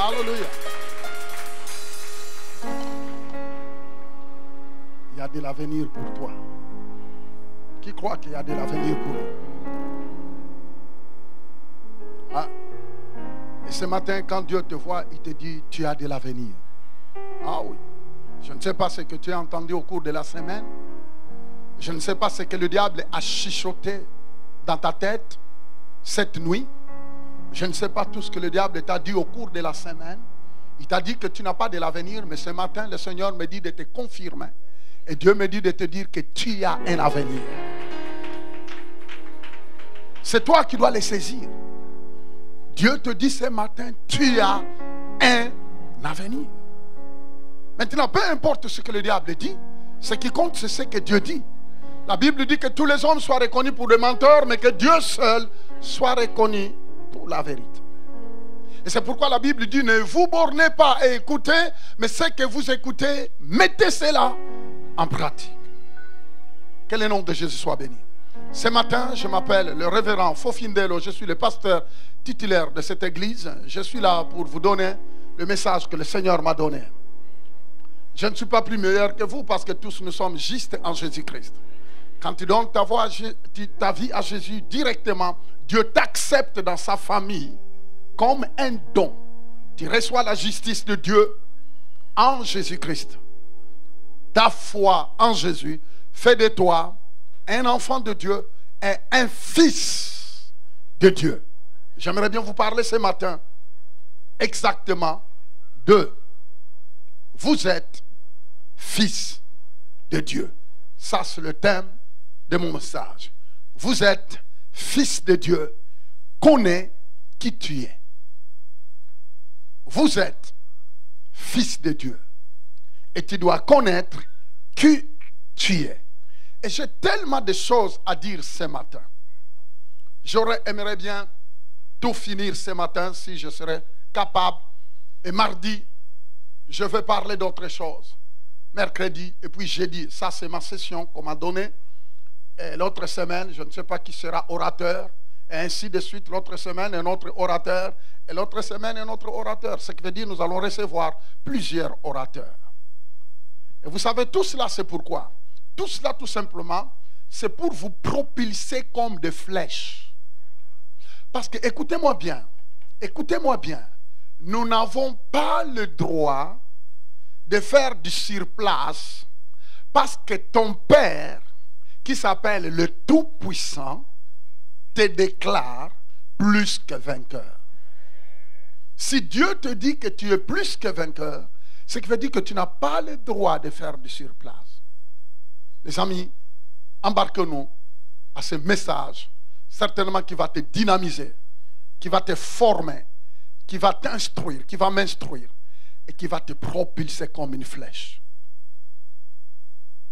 Alléluia. Il y a de l'avenir pour toi. Qui croit qu'il y a de l'avenir pour eux? Ah. Et ce matin, quand Dieu te voit, il te dit, tu as de l'avenir. Ah oui. Je ne sais pas ce que tu as entendu au cours de la semaine. Je ne sais pas ce que le diable a chuchoté dans ta tête cette nuit. Je ne sais pas tout ce que le diable t'a dit au cours de la semaine. Il t'a dit que tu n'as pas de l'avenir, mais ce matin, le Seigneur me dit de te confirmer. Et Dieu me dit de te dire que tu as un avenir. C'est toi qui dois le saisir. Dieu te dit ce matin, tu as un avenir. Maintenant, peu importe ce que le diable dit, ce qui compte, c'est ce que Dieu dit. La Bible dit que tous les hommes soient reconnus pour des menteurs, mais que Dieu seul soit reconnu pour la vérité. Et c'est pourquoi la Bible dit, ne vous bornez pas à écouter, mais ce que vous écoutez, mettez cela en pratique. Que le nom de Jésus soit béni. Ce matin, je m'appelle le révérend Fofindelo, je suis le pasteur titulaire de cette église. Je suis là pour vous donner le message que le Seigneur m'a donné. Je ne suis pas plus meilleur que vous parce que tous nous sommes justes en Jésus-Christ. Quand tu donnes ta vie à Jésus directement, Dieu t'accepte dans sa famille comme un don. Tu reçois la justice de Dieu en Jésus-Christ. Ta foi en Jésus fait de toi un enfant de Dieu et un fils de Dieu. J'aimerais bien vous parler ce matin exactement de vous êtes fils de Dieu. Ça, c'est le thème de mon message. Vous êtes fils de Dieu. Connais qui tu es. Vous êtes fils de Dieu. Et tu dois connaître qui tu es. Et j'ai tellement de choses à dire ce matin. J'aimerais bien tout finir ce matin si je serais capable. Et mardi, je vais parler d'autres choses. Mercredi et puis jeudi, ça c'est ma session qu'on m'a donnée. Et l'autre semaine, je ne sais pas qui sera orateur. Et ainsi de suite, l'autre semaine, un autre orateur. Et l'autre semaine, un autre orateur. Ce qui veut dire que nous allons recevoir plusieurs orateurs. Et vous savez, tout cela, c'est pourquoi? Tout cela, tout simplement, c'est pour vous propulser comme des flèches. Parce que, écoutez-moi bien, nous n'avons pas le droit de faire du surplace parce que ton Père, qui s'appelle le Tout-Puissant, te déclare plus que vainqueur. Si Dieu te dit que tu es plus que vainqueur, ce qui veut dire que tu n'as pas le droit de faire du surplace. Les amis, embarquez-nous à ce message, certainement qui va te dynamiser, qui va te former, qui va t'instruire, qui va m'instruire et qui va te propulser comme une flèche.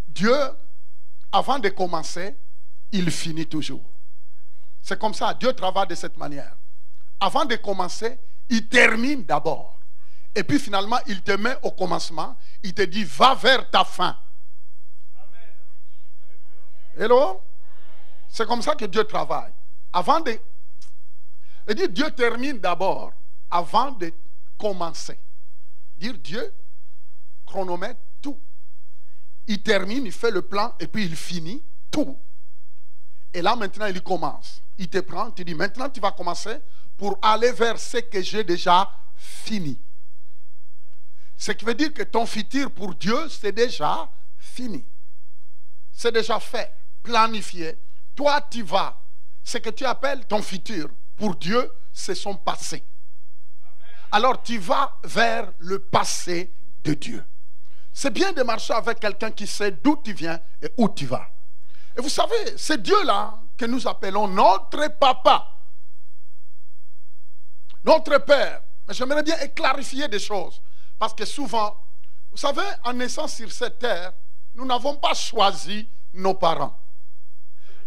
Dieu, avant de commencer, il finit toujours. C'est comme ça, Dieu travaille de cette manière. Avant de commencer, il termine d'abord. Et puis finalement, il te met au commencement, il te dit, va vers ta fin. Hello? C'est comme ça que Dieu travaille. Avant de... Et dire Dieu termine d'abord, avant de commencer. Dire Dieu chronomètre tout. Il termine, il fait le plan et puis il finit tout. Et là maintenant il commence. Il te prend, tu dis maintenant tu vas commencer pour aller vers ce que j'ai déjà fini. Ce qui veut dire que ton futur pour Dieu c'est déjà fini. C'est déjà fait, planifié. Toi tu vas. Ce que tu appelles ton futur pour Dieu c'est son passé. Alors tu vas vers le passé de Dieu. C'est bien de marcher avec quelqu'un qui sait d'où tu viens et où tu vas. Et vous savez, c'est Dieu-là que nous appelons notre papa. Notre Père. Mais j'aimerais bien clarifier des choses. Parce que souvent, vous savez, en naissant sur cette terre, nous n'avons pas choisi nos parents.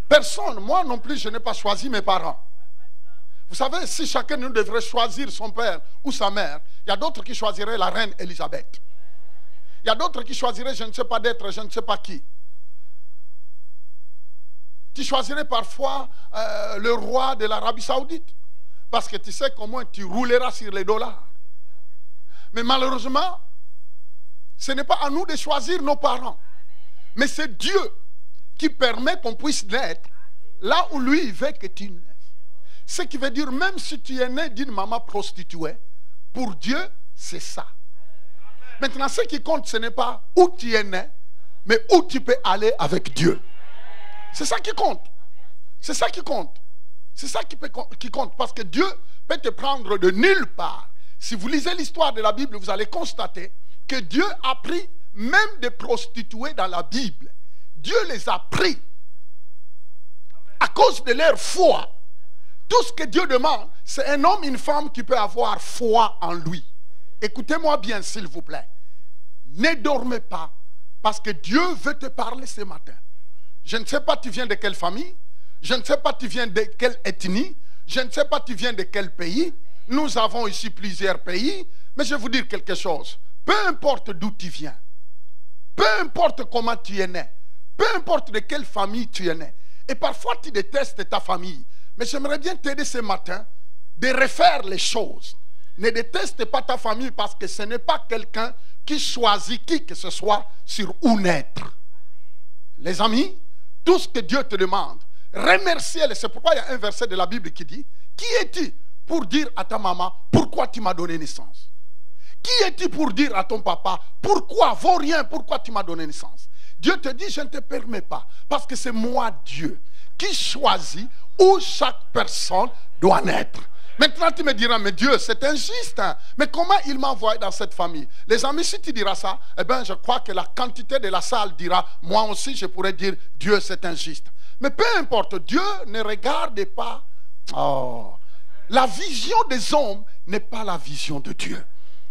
Personne, moi non plus, je n'ai pas choisi mes parents. Vous savez, si chacun de nous devrait choisir son père ou sa mère, il y a d'autres qui choisiraient la reine Elisabeth. Il y a d'autres qui choisiraient, je ne sais pas d'être, je ne sais pas qui. Tu choisirais parfois le roi de l'Arabie Saoudite. Parce que tu sais comment tu rouleras sur les dollars. Mais malheureusement, ce n'est pas à nous de choisir nos parents. Mais c'est Dieu qui permet qu'on puisse naître là où lui il veut que tu naisses. Ce qui veut dire, même si tu es né d'une maman prostituée, pour Dieu, c'est ça. Maintenant, ce qui compte, ce n'est pas où tu es né, mais où tu peux aller avec Dieu. C'est ça qui compte. C'est ça qui compte. C'est ça qui compte. Parce que Dieu peut te prendre de nulle part. Si vous lisez l'histoire de la Bible, vous allez constater que Dieu a pris même des prostituées dans la Bible. Dieu les a pris à cause de leur foi. Tout ce que Dieu demande, c'est un homme, une femme qui peut avoir foi en lui. Écoutez-moi bien, s'il vous plaît. Ne dormez pas, parce que Dieu veut te parler ce matin. Je ne sais pas tu viens de quelle famille, je ne sais pas tu viens de quelle ethnie, je ne sais pas tu viens de quel pays. Nous avons ici plusieurs pays, mais je vais vous dire quelque chose. Peu importe d'où tu viens, peu importe comment tu es né, peu importe de quelle famille tu es né, et parfois tu détestes ta famille, mais j'aimerais bien t'aider ce matin de refaire les choses. Ne déteste pas ta famille parce que ce n'est pas quelqu'un qui choisit qui que ce soit sur où naître. Les amis, tout ce que Dieu te demande, remerciez-le. C'est pourquoi il y a un verset de la Bible qui dit: qui es-tu pour dire à ta maman pourquoi tu m'as donné naissance? Qui es-tu pour dire à ton papa pourquoi, vaut rien, pourquoi tu m'as donné naissance? Dieu te dit: je ne te permets pas, parce que c'est moi Dieu qui choisit où chaque personne doit naître. Maintenant tu me diras: mais Dieu, c'est injuste, hein? Mais comment il m'a envoyé dans cette famille? Les amis, si tu diras ça, eh bien je crois que la quantité de la salle dira: moi aussi je pourrais dire Dieu, c'est injuste. Mais peu importe, Dieu ne regarde pas. Oh, la vision des hommes n'est pas la vision de Dieu.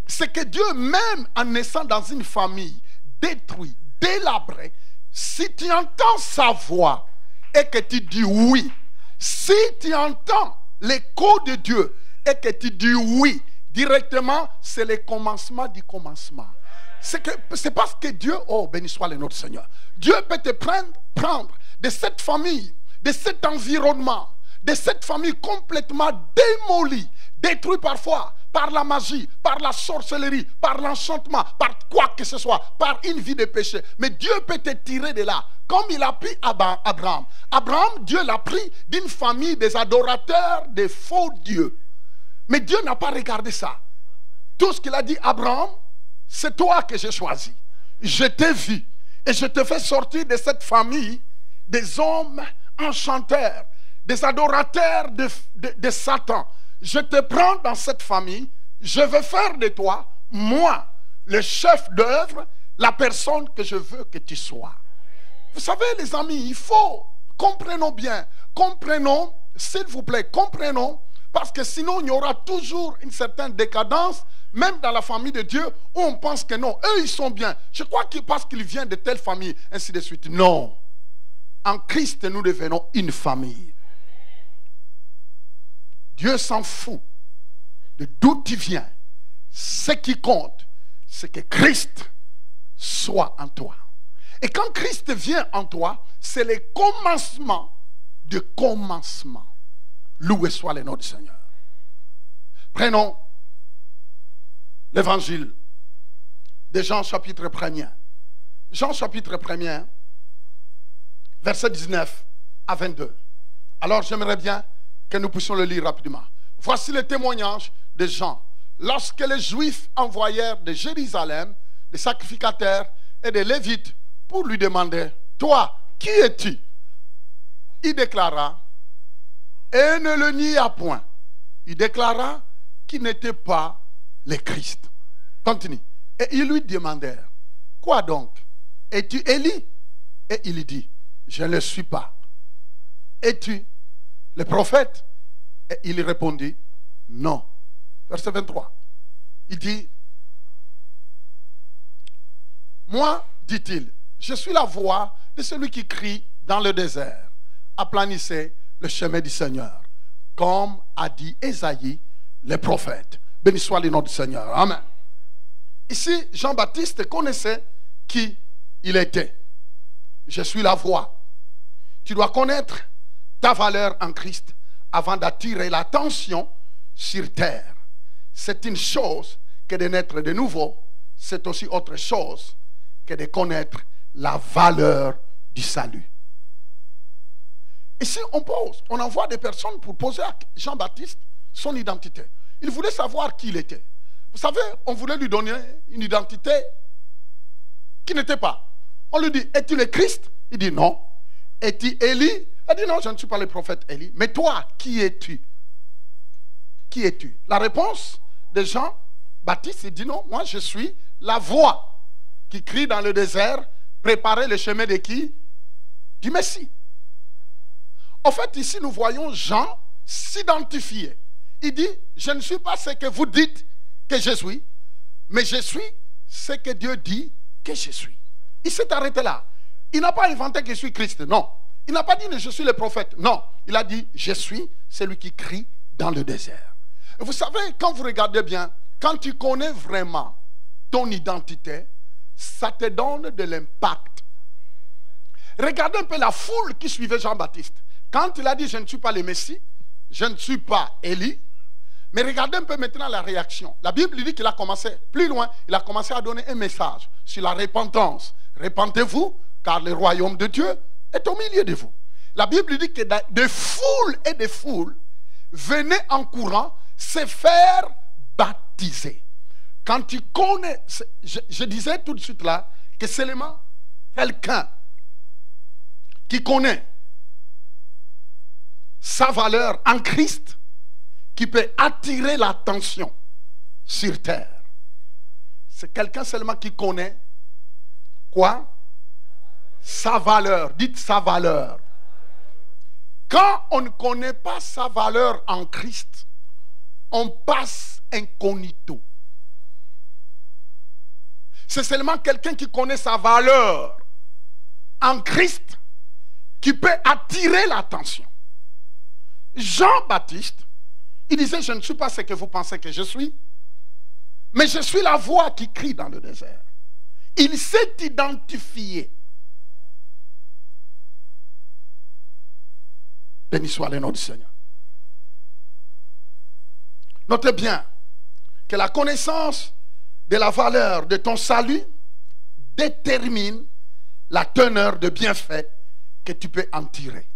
C'est que Dieu, même en naissant dans une famille détruite, délabrée, si tu entends sa voix et que tu dis oui, si tu entends l'écho de Dieu et que tu dis oui, directement, c'est le commencement du commencement. C'est parce que Dieu, oh béni soit le notre Seigneur, Dieu peut te prendre de cette famille, de cet environnement, de cette famille complètement démolie, détruite parfois par la magie, par la sorcellerie, par l'enchantement, par quoi que ce soit, par une vie de péché. Mais Dieu peut te tirer de là, comme il a pris Abraham. Abraham, Dieu l'a pris d'une famille des adorateurs des faux dieux. Mais Dieu n'a pas regardé ça. Tout ce qu'il a dit: Abraham, c'est toi que j'ai choisi. Je t'ai vu et je te fais sortir de cette famille des hommes enchanteurs, des adorateurs de Satan. Je te prends dans cette famille, je vais faire de toi, moi, le chef d'œuvre, la personne que je veux que tu sois. Vous savez, les amis, il faut, comprenons bien, comprenons, s'il vous plaît, comprenons, parce que sinon il y aura toujours une certaine décadence, même dans la famille de Dieu, où on pense que non, eux ils sont bien. Je crois que parce qu'ils viennent de telle famille, ainsi de suite. Non. En Christ, nous devenons une famille. Dieu s'en fout de d'où tu viens. Ce qui compte, c'est que Christ soit en toi. Et quand Christ vient en toi, c'est le commencement de commencement. Loué soit le nom du Seigneur. Prenons l'évangile de Jean chapitre 1er. Jean chapitre 1er, verset 19 à 22. Alors j'aimerais bien que nous puissions le lire rapidement. Voici le témoignage de Jean. Lorsque les Juifs envoyèrent de Jérusalem des sacrificateurs et des Lévites pour lui demander: toi, qui es-tu? Il déclara, et ne le nia point, il déclara qu'il n'était pas le Christ. Continue. Et ils lui demandèrent: quoi donc? Es-tu Élie? Et il dit: je ne le suis pas. Es-tu le prophète? Et il répondit: non. Verset 23. Il dit: moi, dit-il, je suis la voix de celui qui crie dans le désert: aplanissez le chemin du Seigneur, comme a dit Ésaïe le prophète. Béni soit le nom du Seigneur. Amen. Ici, Jean-Baptiste connaissait qui il était. Je suis la voix. Tu dois connaître ta valeur en Christ avant d'attirer l'attention sur terre. C'est une chose que de naître de nouveau, c'est aussi autre chose que de connaître la valeur du salut. Ici, on envoie des personnes pour poser à Jean-Baptiste son identité. Il voulait savoir qui il était. Vous savez, on voulait lui donner une identité qui n'était pas. On lui dit, es-tu le Christ? Il dit non. Es-tu Élie? Il dit non, je ne suis pas le prophète Élie. Mais toi, qui es-tu? Qui es-tu? La réponse de Jean-Baptiste, il dit non, moi je suis la voix qui crie dans le désert, préparez le chemin de qui? Du Messie. En fait, ici, nous voyons Jean s'identifier. Il dit, je ne suis pas ce que vous dites que je suis, mais je suis ce que Dieu dit que je suis. Il s'est arrêté là. Il n'a pas inventé que je suis Christ, non. Il n'a pas dit, je suis le prophète, non. Il a dit, je suis celui qui crie dans le désert. Et vous savez, quand vous regardez bien, quand tu connais vraiment ton identité, ça te donne de l'impact. Regardez un peu la foule qui suivait Jean-Baptiste. Quand il a dit, je ne suis pas le Messie, je ne suis pas Élie, mais regardez un peu maintenant la réaction. La Bible dit qu'il a commencé, plus loin, il a commencé à donner un message sur la repentance. Repentez-vous, car le royaume de Dieu est au milieu de vous. La Bible dit que de foules et de foules venaient en courant se faire baptiser. Quand tu connais, je disais tout de suite là, que seulement quelqu'un qui connaît sa valeur en Christ, qui peut attirer l'attention sur terre. C'est quelqu'un seulement qui connaît quoi? Sa valeur. Dites sa valeur. Quand on ne connaît pas sa valeur en Christ, on passe incognito. C'est seulement quelqu'un qui connaît sa valeur en Christ qui peut attirer l'attention. Jean-Baptiste, il disait, je ne suis pas ce que vous pensez que je suis, mais je suis la voix qui crie dans le désert. Il s'est identifié. Béni soit le nom du Seigneur. Notez bien que la connaissance de la valeur de ton salut détermine la teneur de bienfaits que tu peux en tirer.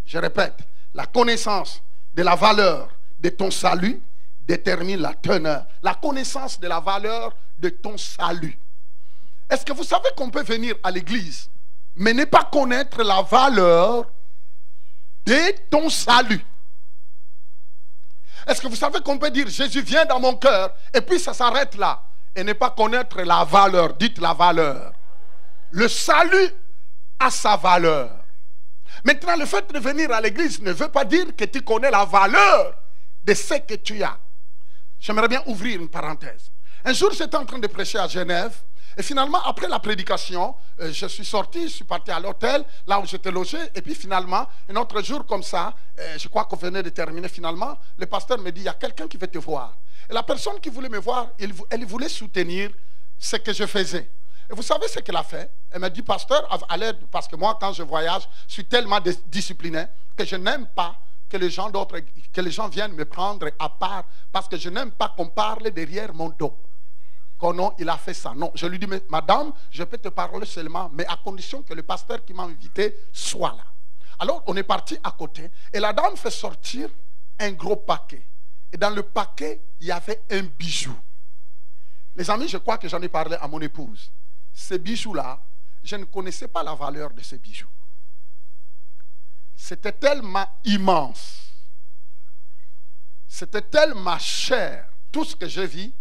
Je répète, la connaissance de la valeur de ton salut détermine la teneur. La connaissance de la valeur de ton salut. Est-ce que vous savez qu'on peut venir à l'église, mais ne pas connaître la valeur de ton salut? Est-ce que vous savez qu'on peut dire Jésus vient dans mon cœur et puis ça s'arrête là et ne pas connaître la valeur? Dites la valeur. Le salut a sa valeur. Maintenant, le fait de venir à l'église ne veut pas dire que tu connais la valeur de ce que tu as. J'aimerais bien ouvrir une parenthèse. Un jour, j'étais en train de prêcher à Genève. Et finalement, après la prédication, je suis sorti, je suis parti à l'hôtel, là où j'étais logé. Et puis finalement, un autre jour comme ça, je crois qu'on venait de terminer finalement, le pasteur me dit, il y a quelqu'un qui veut te voir. Et la personne qui voulait me voir, elle voulait soutenir ce que je faisais. Et vous savez ce qu'elle a fait? Elle m'a dit, pasteur, à l'aide, parce que moi, quand je voyage, je suis tellement discipliné que je n'aime pas que les gens viennent me prendre à part, parce que je n'aime pas qu'on parle derrière mon dos. Oh non, il a fait ça. Non, je lui dis, mais madame, je peux te parler seulement, mais à condition que le pasteur qui m'a invité soit là. Alors, on est parti à côté, et la dame fait sortir un gros paquet. Et dans le paquet, il y avait un bijou. Les amis, je crois que j'en ai parlé à mon épouse. Ces bijoux-là, je ne connaissais pas la valeur de ces bijoux. C'était tellement immense. C'était tellement cher. Tout ce que je vis,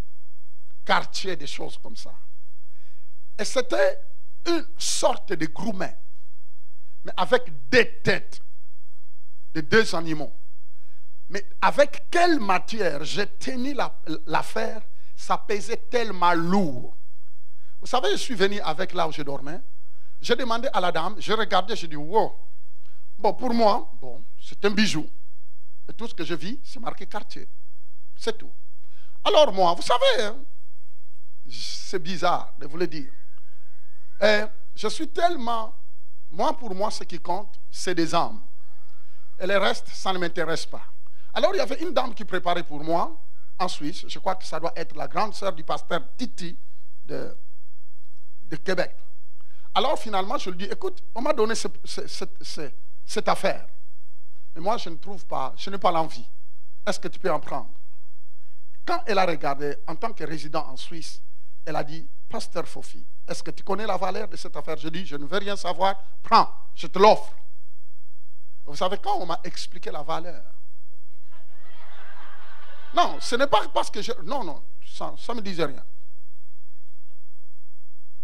quartier, des choses comme ça. Et c'était une sorte de gourmet, mais avec des têtes de deux animaux. Mais avec quelle matière j'ai tenu l'affaire, ça pesait tellement lourd. Vous savez, je suis venu avec là où je dormais. J'ai demandé à la dame, je regardais, je dis, wow. Bon, pour moi, bon, c'est un bijou. Et tout ce que je vis, c'est marqué quartier. C'est tout. Alors moi, vous savez, hein, c'est bizarre de vous le dire. Et je suis tellement... Moi, pour moi, ce qui compte, c'est des âmes. Et le reste, ça ne m'intéresse pas. Alors, il y avait une dame qui préparait pour moi en Suisse. Je crois que ça doit être la grande sœur du pasteur Titi de Québec. Alors finalement, je lui dis, écoute, on m'a donné cette affaire. Mais moi, je ne trouve pas, je n'ai pas l'envie. Est-ce que tu peux en prendre? Quand elle a regardé, en tant que résident en Suisse, elle a dit, pasteur Fofi, est-ce que tu connais la valeur de cette affaire? Je dis, je ne veux rien savoir, prends, je te l'offre. Vous savez, quand on m'a expliqué la valeur, non, ce n'est pas parce que je... Non, ça ne me disait rien.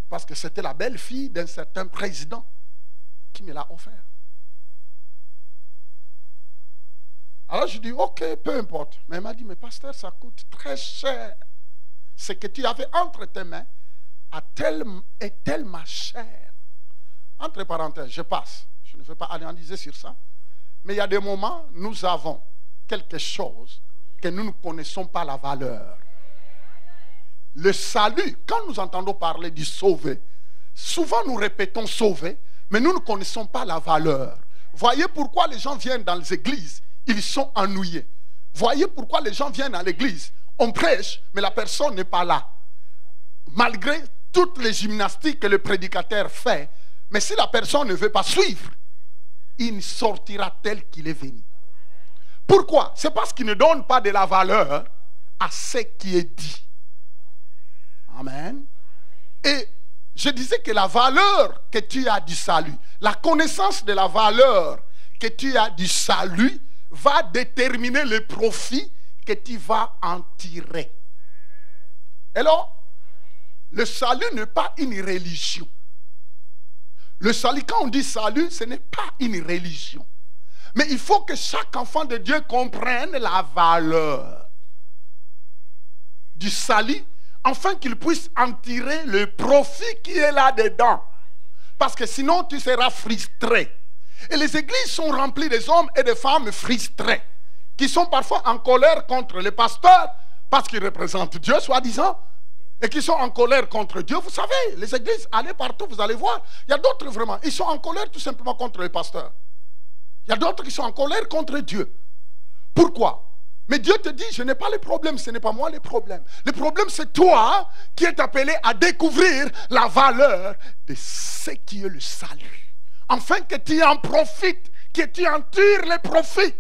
Parce que c'était la belle-fille d'un certain président qui me l'a offert. Alors je dis, ok, peu importe. Mais elle m'a dit, mais pasteur, ça coûte très cher. Ce que tu avais entre tes mains est tellement cher. Entre parenthèses, je passe. Je ne vais pas analyser sur ça. Mais il y a des moments, nous avons quelque chose que nous ne connaissons pas la valeur. Le salut, quand nous entendons parler du sauvé, souvent nous répétons sauvé, mais nous ne connaissons pas la valeur. Voyez pourquoi les gens viennent dans les églises, ils sont ennuyés. Voyez pourquoi les gens viennent à l'église, on prêche, mais la personne n'est pas là. Malgré toutes les gymnastiques que le prédicateur fait, mais si la personne ne veut pas suivre, il sortira tel qu'il est venu. Pourquoi? C'est parce qu'il ne donne pas de la valeur à ce qui est dit. Amen. Et je disais que la valeur que tu as du salut, la connaissance de la valeur que tu as du salut va déterminer le profit que tu vas en tirer. Alors, le salut n'est pas une religion. Le salut, quand on dit salut, ce n'est pas une religion. Mais il faut que chaque enfant de Dieu comprenne la valeur du salut, afin qu'il puisse en tirer le profit qui est là-dedans. Parce que sinon, tu seras frustré. Et les églises sont remplies des hommes et des femmes frustrés, qui sont parfois en colère contre les pasteurs, parce qu'ils représentent Dieu, soi-disant, et qui sont en colère contre Dieu. Vous savez, les églises, allez partout, vous allez voir. Il y a d'autres vraiment, ils sont en colère tout simplement contre les pasteurs. Il y a d'autres qui sont en colère contre Dieu. Pourquoi? Mais Dieu te dit, je n'ai pas les problèmes, ce n'est pas moi les problèmes. Le problème, c'est toi qui es appelé à découvrir la valeur de ce qui est le salut. Afin que tu en profites, que tu en tires les profits.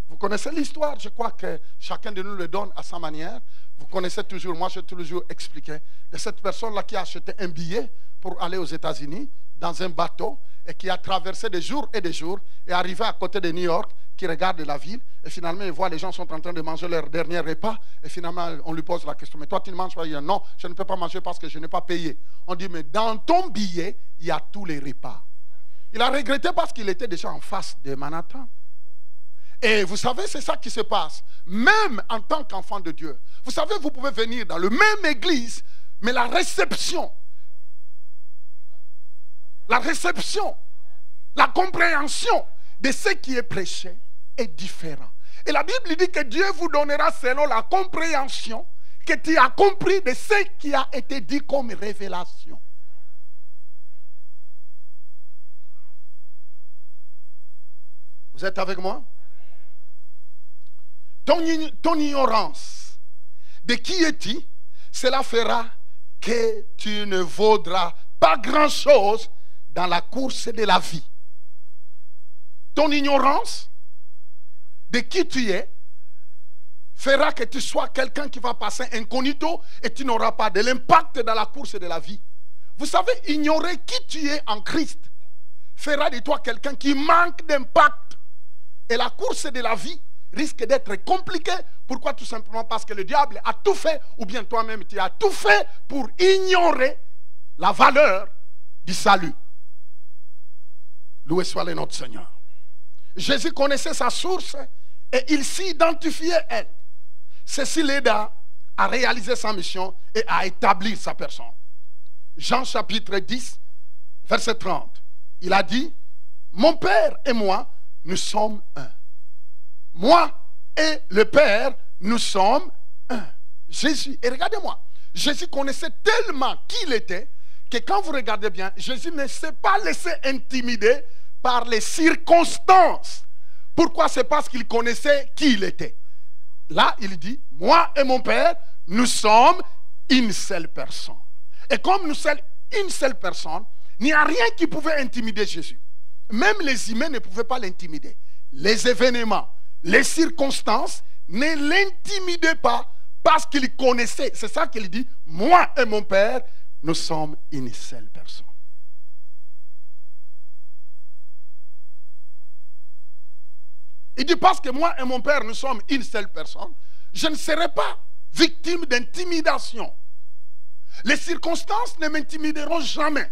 Vous connaissez l'histoire, je crois que chacun de nous le donne à sa manière. Vous connaissez toujours, moi j'ai toujours expliqué, de cette personne-là qui a acheté un billet pour aller aux États-Unis dans un bateau et qui a traversé des jours et des jours et arrivé à côté de New York, qui regarde la ville et finalement il voit les gens sont en train de manger leur dernier repas et finalement on lui pose la question, mais toi tu ne manges pas? Il dit non, je ne peux pas manger parce que je n'ai pas payé. On dit, mais dans ton billet il y a tous les repas. Il a regretté parce qu'il était déjà en face de Manhattan. Et vous savez, c'est ça qui se passe même en tant qu'enfant de Dieu. Vous savez, vous pouvez venir dans la même église, mais la réception, la compréhension de ce qui est prêché est différent. Et la Bible dit que Dieu vous donnera selon la compréhension que tu as compris de ce qui a été dit comme révélation. Vous êtes avec moi? Ton ignorance de qui es-tu, cela fera que tu ne vaudras pas grand-chose dans la course de la vie. Ton ignorance de qui tu es fera que tu sois quelqu'un qui va passer incognito et tu n'auras pas de l'impact dans la course de la vie. Vous savez, ignorer qui tu es en Christ fera de toi quelqu'un qui manque d'impact. Et la course de la vie risque d'être compliquée. Pourquoi? Tout simplement parce que le diable a tout fait, ou bien toi-même tu as tout fait pour ignorer la valeur du salut. Loué soit le nom du Seigneur. Jésus connaissait sa source et il s'identifiait elle. Ceci l'aida à réaliser sa mission et à établir sa personne. Jean chapitre 10, verset 30. Il a dit, mon Père et moi, nous sommes un. Moi et le Père, nous sommes un. Jésus, et regardez-moi, Jésus connaissait tellement qui il était que quand vous regardez bien, Jésus ne s'est pas laissé intimider par les circonstances Pourquoi? C'est parce qu'il connaissait qui il était. Là, il dit, moi et mon Père, nous sommes une seule personne. Et comme nous sommes une seule personne, il n'y a rien qui pouvait intimider Jésus. Même les humains ne pouvaient pas l'intimider. Les événements, les circonstances ne l'intimidaient pas parce qu'il connaissait. C'est ça qu'il dit, moi et mon Père, nous sommes une seule personne. Il dit, parce que moi et mon Père, nous sommes une seule personne, je ne serai pas victime d'intimidation. Les circonstances ne m'intimideront jamais.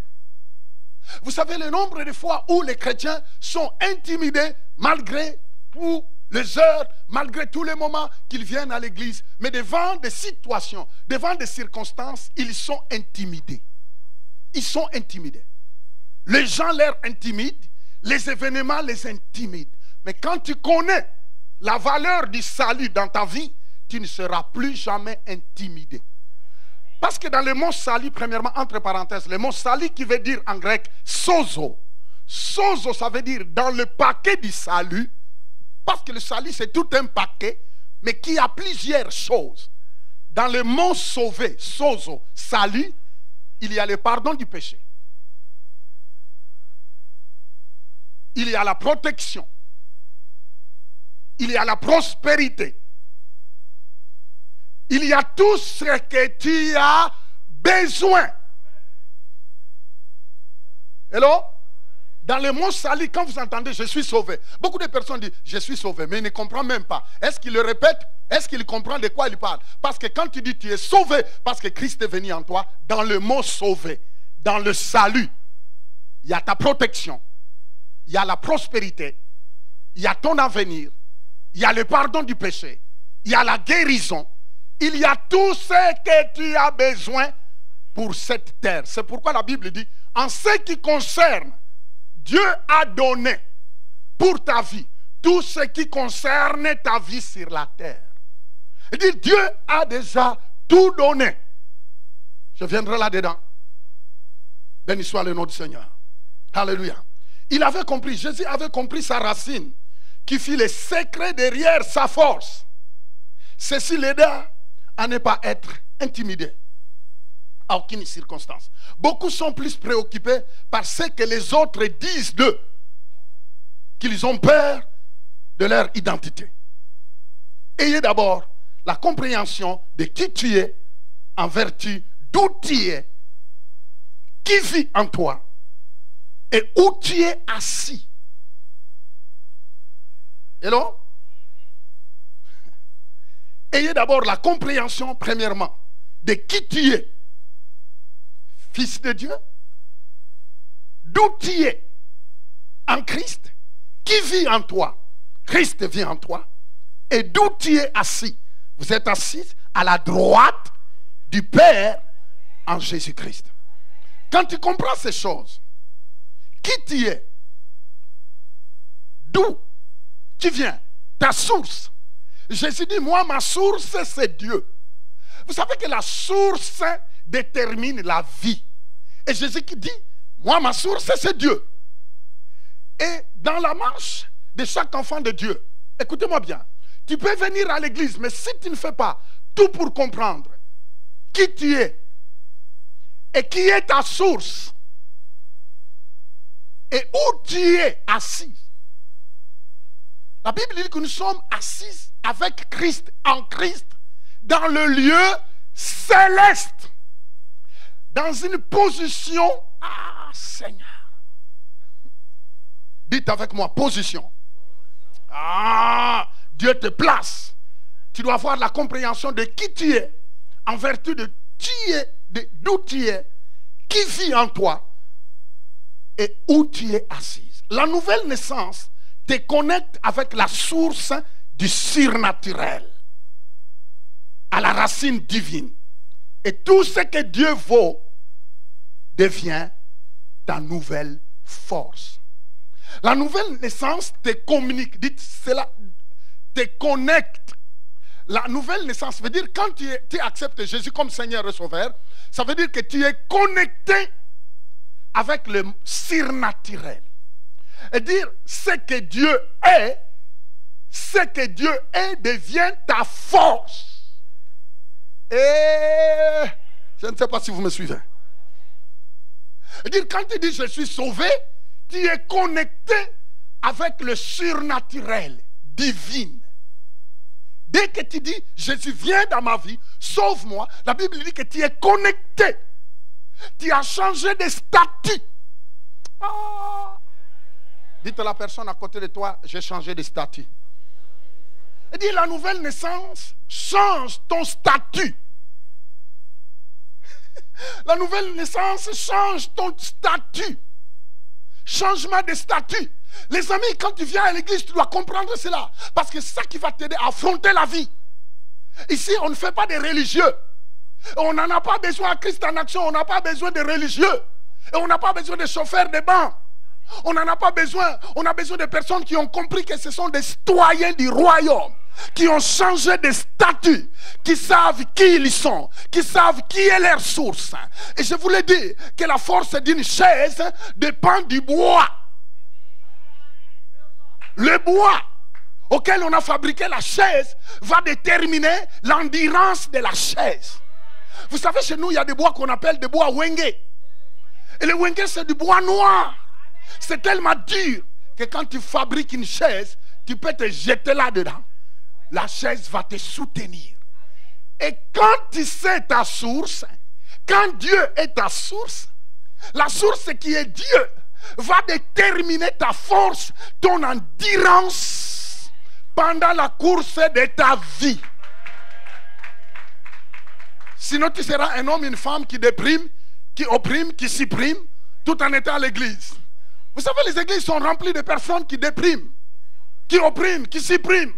Vous savez le nombre de fois où les chrétiens sont intimidés malgré toutes les heures, malgré tous les moments qu'ils viennent à l'église. Mais devant des situations, devant des circonstances, ils sont intimidés. Ils sont intimidés. Les gens les intimident, les événements les intimident. Mais quand tu connais la valeur du salut dans ta vie, tu ne seras plus jamais intimidé. Parce que dans le mot salut, premièrement, entre parenthèses, le mot salut qui veut dire en grec sozo. Sozo, ça veut dire dans le paquet du salut. Parce que le salut, c'est tout un paquet, mais qui a plusieurs choses. Dans le mot sauver, sozo, salut, il y a le pardon du péché. Il y a la protection. Il y a la prospérité. Il y a tout ce que tu as besoin. Hello? Dans le mot salut, quand vous entendez je suis sauvé, beaucoup de personnes disent je suis sauvé, mais ils ne comprennent même pas. Est-ce qu'ils le répètent? Est-ce qu'ils comprennent de quoi ils parlent? Parce que quand tu dis tu es sauvé, parce que Christ est venu en toi, dans le mot sauvé, dans le salut, il y a ta protection, il y a la prospérité, il y a ton avenir, il y a le pardon du péché, il y a la guérison, il y a tout ce que tu as besoin pour cette terre. C'est pourquoi la Bible dit, en ce qui concerne, Dieu a donné pour ta vie tout ce qui concerne ta vie sur la terre. Il dit, Dieu a déjà tout donné. Je viendrai là-dedans. Béni soit le nom du Seigneur. Alléluia. Il avait compris, Jésus avait compris sa racine, qui fit les secrets derrière sa force. Ceci l'aida à ne pas être intimidé à aucune circonstance. Beaucoup sont plus préoccupés par ce que les autres disent d'eux, qu'ils ont peur de leur identité. Ayez d'abord la compréhension de qui tu es en vertu d'où tu es, qui vit en toi et où tu es assis. Hello? Ayez d'abord la compréhension, premièrement, de qui tu es. Fils de Dieu, d'où tu es en Christ, qui vit en toi, Christ vit en toi, et d'où tu es assis. Vous êtes assis à la droite du Père en Jésus-Christ. Quand tu comprends ces choses, qui tu es, d'où tu viens, ta source. Jésus dit, moi ma source c'est Dieu. Vous savez que la source détermine la vie. Et Jésus qui dit, moi ma source c'est Dieu. Et dans la marche de chaque enfant de Dieu, écoutez-moi bien, tu peux venir à l'église, mais si tu ne fais pas tout pour comprendre qui tu es et qui est ta source et où tu es assis. La Bible dit que nous sommes assis avec Christ, en Christ, dans le lieu céleste, dans une position, ah Seigneur, dites avec moi, position. Ah, Dieu te place. Tu dois avoir la compréhension de qui tu es, en vertu de d'où tu es, qui vit en toi et où tu es assise. La nouvelle naissance te connecte avec la source du surnaturel, à la racine divine. Et tout ce que Dieu vaut devient ta nouvelle force. La nouvelle naissance te communique, dites cela, te connecte. La nouvelle naissance veut dire quand tu acceptes Jésus comme Seigneur et Sauveur, ça veut dire que tu es connecté avec le surnaturel. Et dire ce que Dieu est ce que Dieu est devient ta force. Et je ne sais pas si vous me suivez. C'est-à-dire, quand tu dis je suis sauvé, tu es connecté avec le surnaturel, divin. Dès que tu dis Jésus vient dans ma vie, sauve-moi, la Bible dit que tu es connecté. Tu as changé de statut. Ah. Dites à la personne à côté de toi, j'ai changé de statut. Et dit la nouvelle naissance change ton statut. La nouvelle naissance change ton statut. Changement de statut. Les amis, quand tu viens à l'église, tu dois comprendre cela. Parce que c'est ça qui va t'aider à affronter la vie. Ici, on ne fait pas des religieux. On n'en a pas besoin à Christ en action. On n'a pas besoin de religieux. Et on n'a pas besoin de chauffeurs de bancs. On n'en a pas besoin. On a besoin de personnes qui ont compris que ce sont des citoyens du royaume, qui ont changé de statut, qui savent qui ils sont, qui savent qui est leur source. Et je voulais dire que la force d'une chaise dépend du bois. Le bois auquel on a fabriqué la chaise va déterminer l'endurance de la chaise. Vous savez, chez nous, il y a des bois qu'on appelle des bois wenge. Et le wenge, c'est du bois noir. C'est tellement dur que quand tu fabriques une chaise, tu peux te jeter là-dedans. La chaise va te soutenir. Et quand tu sais ta source, quand Dieu est ta source, la source qui est Dieu va déterminer ta force, ton endurance pendant la course de ta vie. Sinon tu seras un homme, une femme qui déprime, qui opprime, qui supprime, tout en étant à l'église. Vous savez, les églises sont remplies de personnes qui dépriment, qui oppriment, qui suppriment.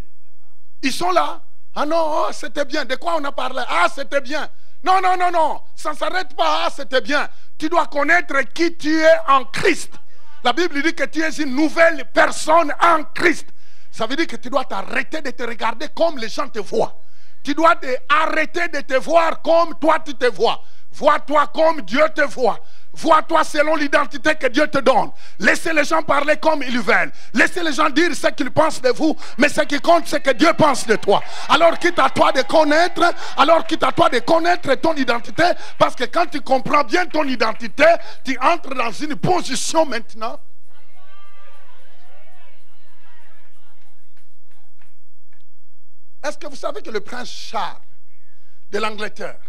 Ils sont là. Ah non, oh, c'était bien. De quoi on a parlé? Ah, c'était bien. Non, non, non, non. Ça ne s'arrête pas. Ah, c'était bien. Tu dois connaître qui tu es en Christ. La Bible dit que tu es une nouvelle personne en Christ. Ça veut dire que tu dois t'arrêter de te regarder comme les gens te voient. Tu dois arrêter de te voir comme toi tu te vois. Vois-toi comme Dieu te voit. Vois-toi selon l'identité que Dieu te donne. Laissez les gens parler comme ils veulent. Laissez les gens dire ce qu'ils pensent de vous. Mais ce qui compte, c'est que Dieu pense de toi. Alors quitte à toi de connaître, ton identité. Parce que quand tu comprends bien ton identité, tu entres dans une position maintenant. Est-ce que vous savez que le prince Charles de l'Angleterre,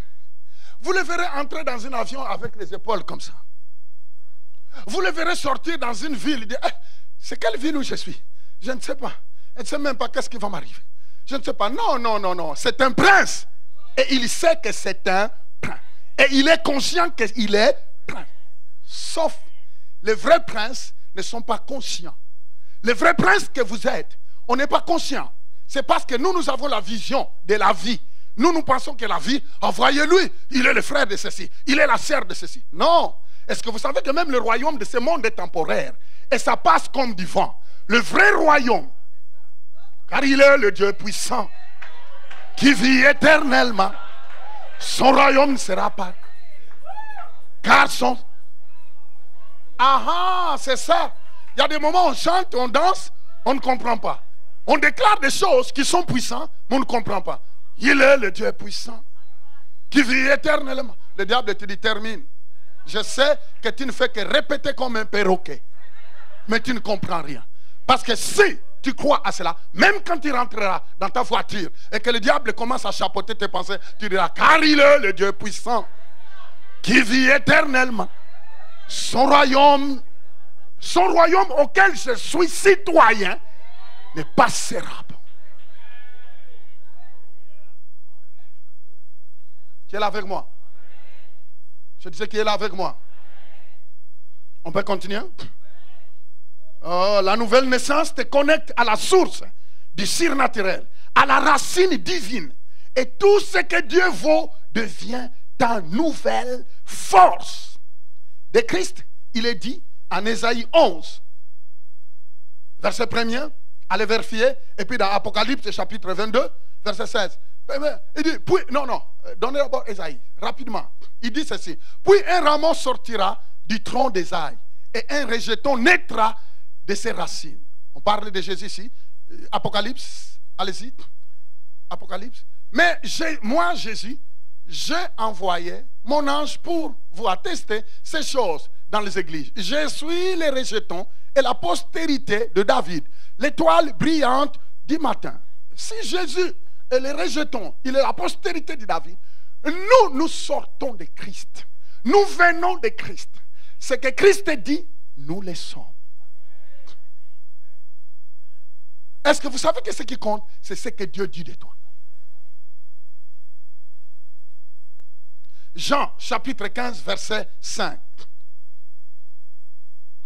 vous le verrez entrer dans un avion avec les épaules comme ça. Vous le verrez sortir dans une ville. Il dit, c'est quelle ville où je suis? Je ne sais pas. Je ne sais même pas qu'est-ce qui va m'arriver. Je ne sais pas. Non, non, non, non. C'est un prince. Et il sait que c'est un prince. Et il est conscient qu'il est prince. Sauf les vrais princes ne sont pas conscients. Les vrais princes que vous êtes, on n'est pas conscient. C'est parce que nous avons la vision de la vie. Nous pensons que la vie, voyez-lui, il est le frère de ceci, il est la sœur de ceci. Non. Est-ce que vous savez que même le royaume de ce monde est temporaire? Et ça passe comme du vent. Le vrai royaume, car il est le Dieu puissant, qui vit éternellement. Son royaume ne sera pas. Car son... Ah, c'est ça. Il y a des moments où on chante, on danse, on ne comprend pas. On déclare des choses qui sont puissantes, mais on ne comprend pas. Il est le Dieu puissant qui vit éternellement. Le diable te dit termine. Je sais que tu ne fais que répéter comme un perroquet, mais tu ne comprends rien. Parce que si tu crois à cela, même quand tu rentreras dans ta voiture et que le diable commence à chapeauter tes pensées, tu diras car il est le Dieu puissant qui vit éternellement. Son royaume auquel je suis citoyen ne passera pas. Qui est là avec moi? Je disais qui est là avec moi. On peut continuer? Oh, la nouvelle naissance te connecte à la source du surnaturel, à la racine divine. Et tout ce que Dieu vaut devient ta nouvelle force. De Christ, il est dit en Ésaïe 11, verset 1er, allez vérifier, et puis dans Apocalypse chapitre 22, verset 16. Il dit, puis, non, donnez d'abord Ésaïe, rapidement. Il dit ceci, puis un rameau sortira du tronc d'Ésaïe, et un rejeton naîtra de ses racines. On parle de Jésus ici, Apocalypse, allez-y. Apocalypse. Mais moi, Jésus, j'ai envoyé mon ange pour vous attester ces choses dans les églises. Je suis les rejetons et la postérité de David, l'étoile brillante du matin. Si Jésus est les rejetons, il est la postérité de David, nous sortons de Christ. Nous venons de Christ. Ce que Christ dit, nous le sommes. Est-ce que vous savez que ce qui compte, c'est ce que Dieu dit de toi? Jean, chapitre 15, verset 5.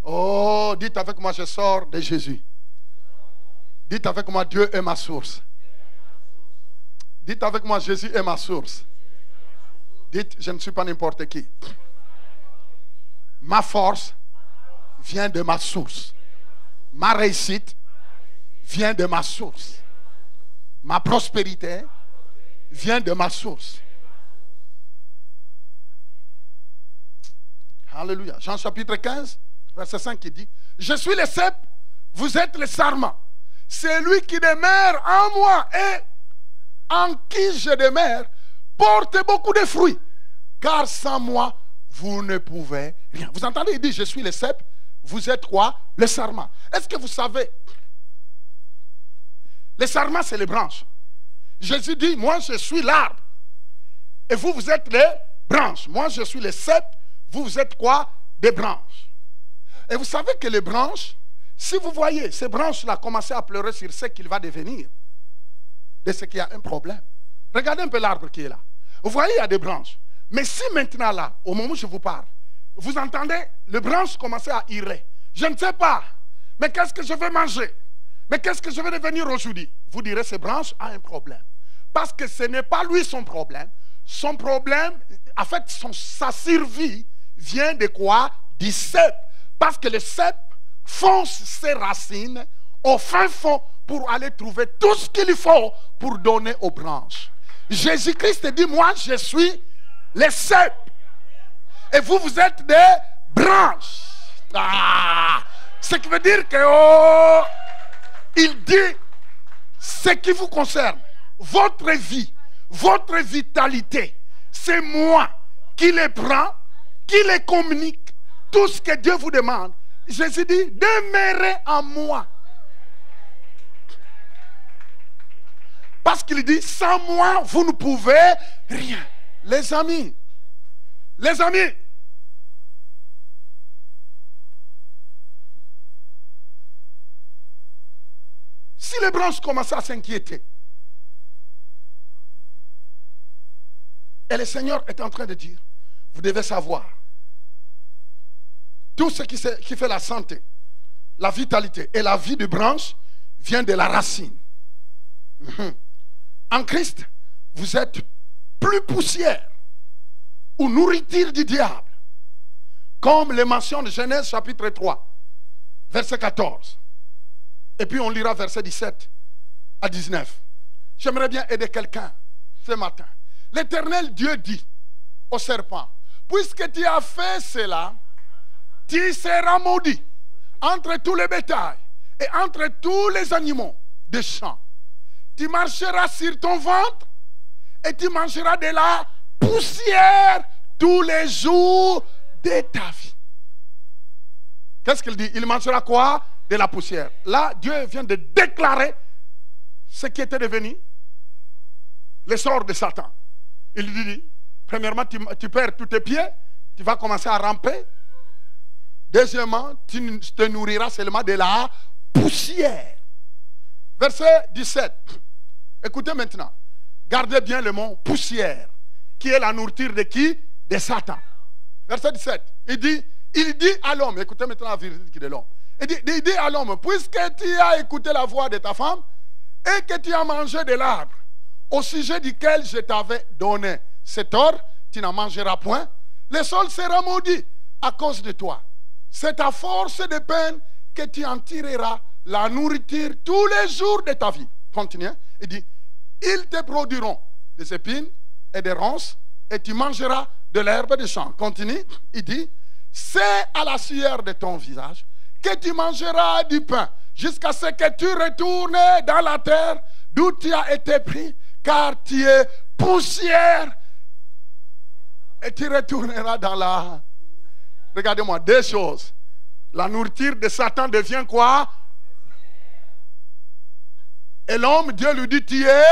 Oh, dites avec moi, je sors de Jésus. Dites avec moi, Dieu est ma source. Dites avec moi, Jésus est ma source. Dites, je ne suis pas n'importe qui. Ma force vient de ma source. Ma réussite vient de ma source. Ma prospérité vient de ma source. Alléluia. Jean chapitre 15, verset 5 qui dit, je suis le cep, vous êtes le sarment. C'est lui qui demeure en moi et en qui je demeure porte beaucoup de fruits. Car sans moi, vous ne pouvez rien. Vous entendez, il dit, je suis le cep, vous êtes quoi? Le sarment. Est-ce que vous savez? Le sarment, c'est les branches. Jésus dit, moi je suis l'arbre. Et vous, vous êtes les branches. Moi je suis le cep, vous êtes quoi? Des branches. Et vous savez que les branches, si vous voyez ces branches-là commencer à pleurer sur ce qu'il va devenir, de ce qu'il y a un problème. Regardez un peu l'arbre qui est là. Vous voyez, il y a des branches. Mais si maintenant là, au moment où je vous parle, vous entendez les branches commencer à irer. Je ne sais pas, mais qu'est-ce que je vais manger? Mais qu'est-ce que je vais devenir aujourd'hui? Vous direz, ces branches ont un problème. Parce que ce n'est pas lui son problème. Son problème, en fait, sa survie vient de quoi? Du cep. Parce que le cep fonce ses racines au fin fond pour aller trouver tout ce qu'il faut pour donner aux branches. Jésus-Christ dit, moi je suis le cep. Et vous, vous êtes des branches. Ah, ce qui veut dire que, oh, il dit, ce qui vous concerne, votre vie, votre vitalité, c'est moi qui les prends, qui les communique, tout ce que Dieu vous demande. Jésus dit, demeurez en moi. Parce qu'il dit, sans moi, vous ne pouvez rien. Les amis, si les branches commencent à s'inquiéter, et le Seigneur est en train de dire, vous devez savoir, tout ce qui fait la santé, la vitalité et la vie de branche vient de la racine. En Christ, vous êtes plus poussière ou nourriture du diable, comme le mentionne Genèse chapitre 3, verset 14. Et puis on lira verset 17 à 19. J'aimerais bien aider quelqu'un ce matin. L'Éternel Dieu dit au serpent, puisque tu as fait cela, tu seras maudit entre tous les bétails et entre tous les animaux des champs. Tu marcheras sur ton ventre et tu mangeras de la poussière tous les jours de ta vie. Qu'est-ce qu'il dit? Il mangera quoi? De la poussière. Là, Dieu vient de déclarer ce qui était devenu le sort de Satan. Il lui dit, premièrement, tu perds tous tes pieds, tu vas commencer à ramper. Deuxièmement, tu te nourriras seulement de la poussière. Verset 17. Écoutez maintenant. Gardez bien le mot poussière, qui est la nourriture de qui? De Satan. Verset 17. Il dit à l'homme, écoutez maintenant la vérité de l'homme. Il dit à l'homme, puisque tu as écouté la voix de ta femme et que tu as mangé de l'arbre au sujet duquel je t'avais donné cet ordre, tu n'en mangeras point, le sol sera maudit à cause de toi. C'est à force de peine que tu en tireras la nourriture tous les jours de ta vie. Continue. Il dit, ils te produiront des épines et des ronces et tu mangeras de l'herbe des champs. Continue. Il dit, c'est à la sueur de ton visage que tu mangeras du pain jusqu'à ce que tu retournes dans la terre d'où tu as été pris, car tu es poussière. Et tu retourneras dans la... Regardez-moi, deux choses. La nourriture de Satan devient quoi? Et l'homme, Dieu lui dit, tu es...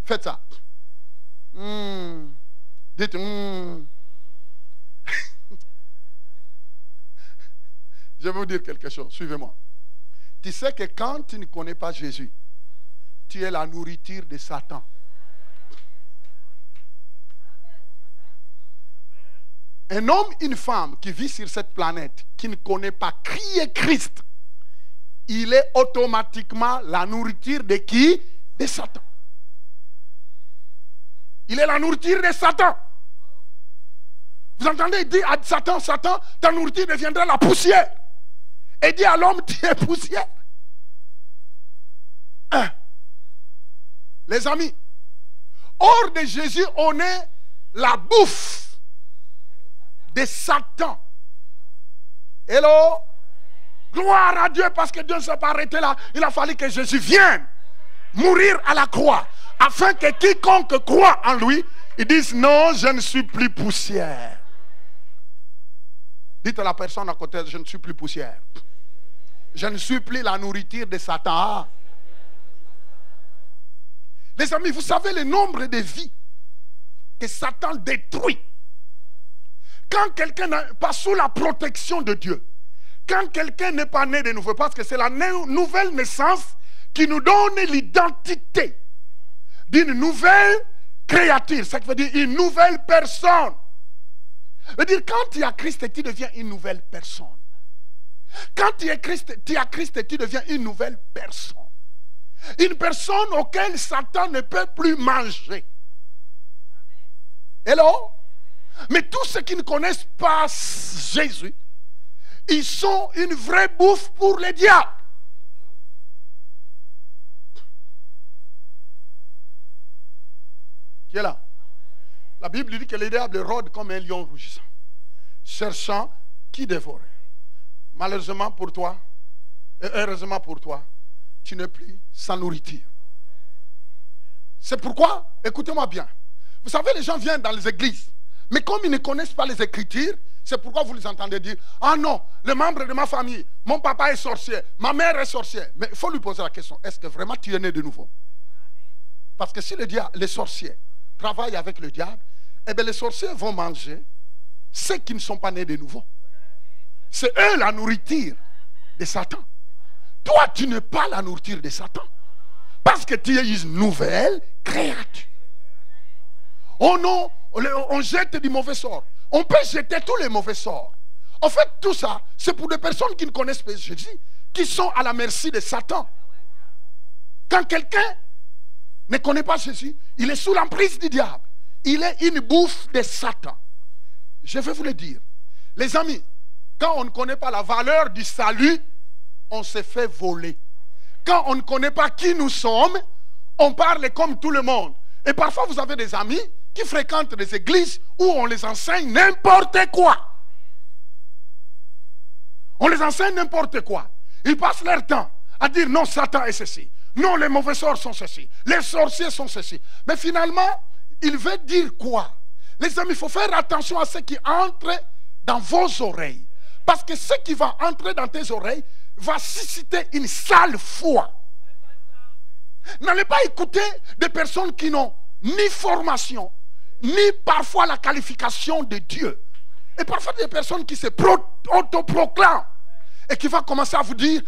Faites ça. Dites, Je vais vous dire quelque chose, suivez-moi. Tu sais que quand tu ne connais pas Jésus, tu es la nourriture de Satan. Un homme, une femme qui vit sur cette planète, qui ne connaît pas qui est Christ, il est automatiquement la nourriture de qui? De Satan. Il est la nourriture de Satan. Vous entendez? Il dit à Satan, Satan, ta nourriture deviendra la poussière. Et dit à l'homme, tu es poussière. Les amis, hors de Jésus, on est la bouffe de Satan. Hello? Gloire à Dieu, parce que Dieu ne s'est pas arrêté là. Il a fallu que Jésus vienne mourir à la croix, afin que quiconque croit en lui, il dise non, je ne suis plus poussière. Dites à la personne à côté, je ne suis plus poussière. Je ne suis plus la nourriture de Satan. Les amis, vous savez le nombre de vies que Satan détruit quand quelqu'un n'est pas sous la protection de Dieu, quand quelqu'un n'est pas né de nouveau, parce que c'est la nouvelle naissance qui nous donne l'identité d'une nouvelle créature. Ça veut dire une nouvelle personne. Ça veut dire quand tu as Christ, tu deviens une nouvelle personne. Quand tu as Christ, tu deviens une nouvelle personne. Une personne auquel Satan ne peut plus manger. Hello? Mais tous ceux qui ne connaissent pas Jésus, ils sont une vraie bouffe pour les diables. Qui est là? La Bible dit que les diables rôdent comme un lion rougissant, cherchant qui dévorer. Malheureusement pour toi, et heureusement pour toi, tu n'es plus sans nourriture. C'est pourquoi, écoutez-moi bien, vous savez, les gens viennent dans les églises, mais comme ils ne connaissent pas les Écritures, c'est pourquoi vous les entendez dire, ah non, les membres de ma famille, mon papa est sorcier, ma mère est sorcière. Mais il faut lui poser la question, est-ce que vraiment tu es né de nouveau? Parce que si les sorciers travaillent avec le diable, eh bien les sorciers vont manger ceux qui ne sont pas nés de nouveau. C'est eux la nourriture de Satan. Toi, tu n'es pas la nourriture de Satan. Parce que tu es une nouvelle créature. Oh non, on jette du mauvais sort. On peut jeter tous les mauvais sorts. En fait, tout ça, c'est pour des personnes qui ne connaissent pas Jésus, qui sont à la merci de Satan. Quand quelqu'un ne connaît pas Jésus, il est sous l'emprise du diable. Il est une bouffe de Satan. Je vais vous le dire. Les amis, quand on ne connaît pas la valeur du salut, on se fait voler. Quand on ne connaît pas qui nous sommes, on parle comme tout le monde. Et parfois, vous avez des amis qui fréquentent des églises où on les enseigne n'importe quoi. On les enseigne n'importe quoi. Ils passent leur temps à dire non, Satan est ceci. Non, les mauvais sorts sont ceci. Les sorciers sont ceci. Mais finalement, il veut dire quoi? Les amis, il faut faire attention à ce qui entre dans vos oreilles. Parce que ce qui va entrer dans tes oreilles va susciter une sale foi. N'allez pas écouter des personnes qui n'ont ni formation, ni parfois la qualification de Dieu. Et parfois des personnes qui se autoproclament et qui vont commencer à vous dire,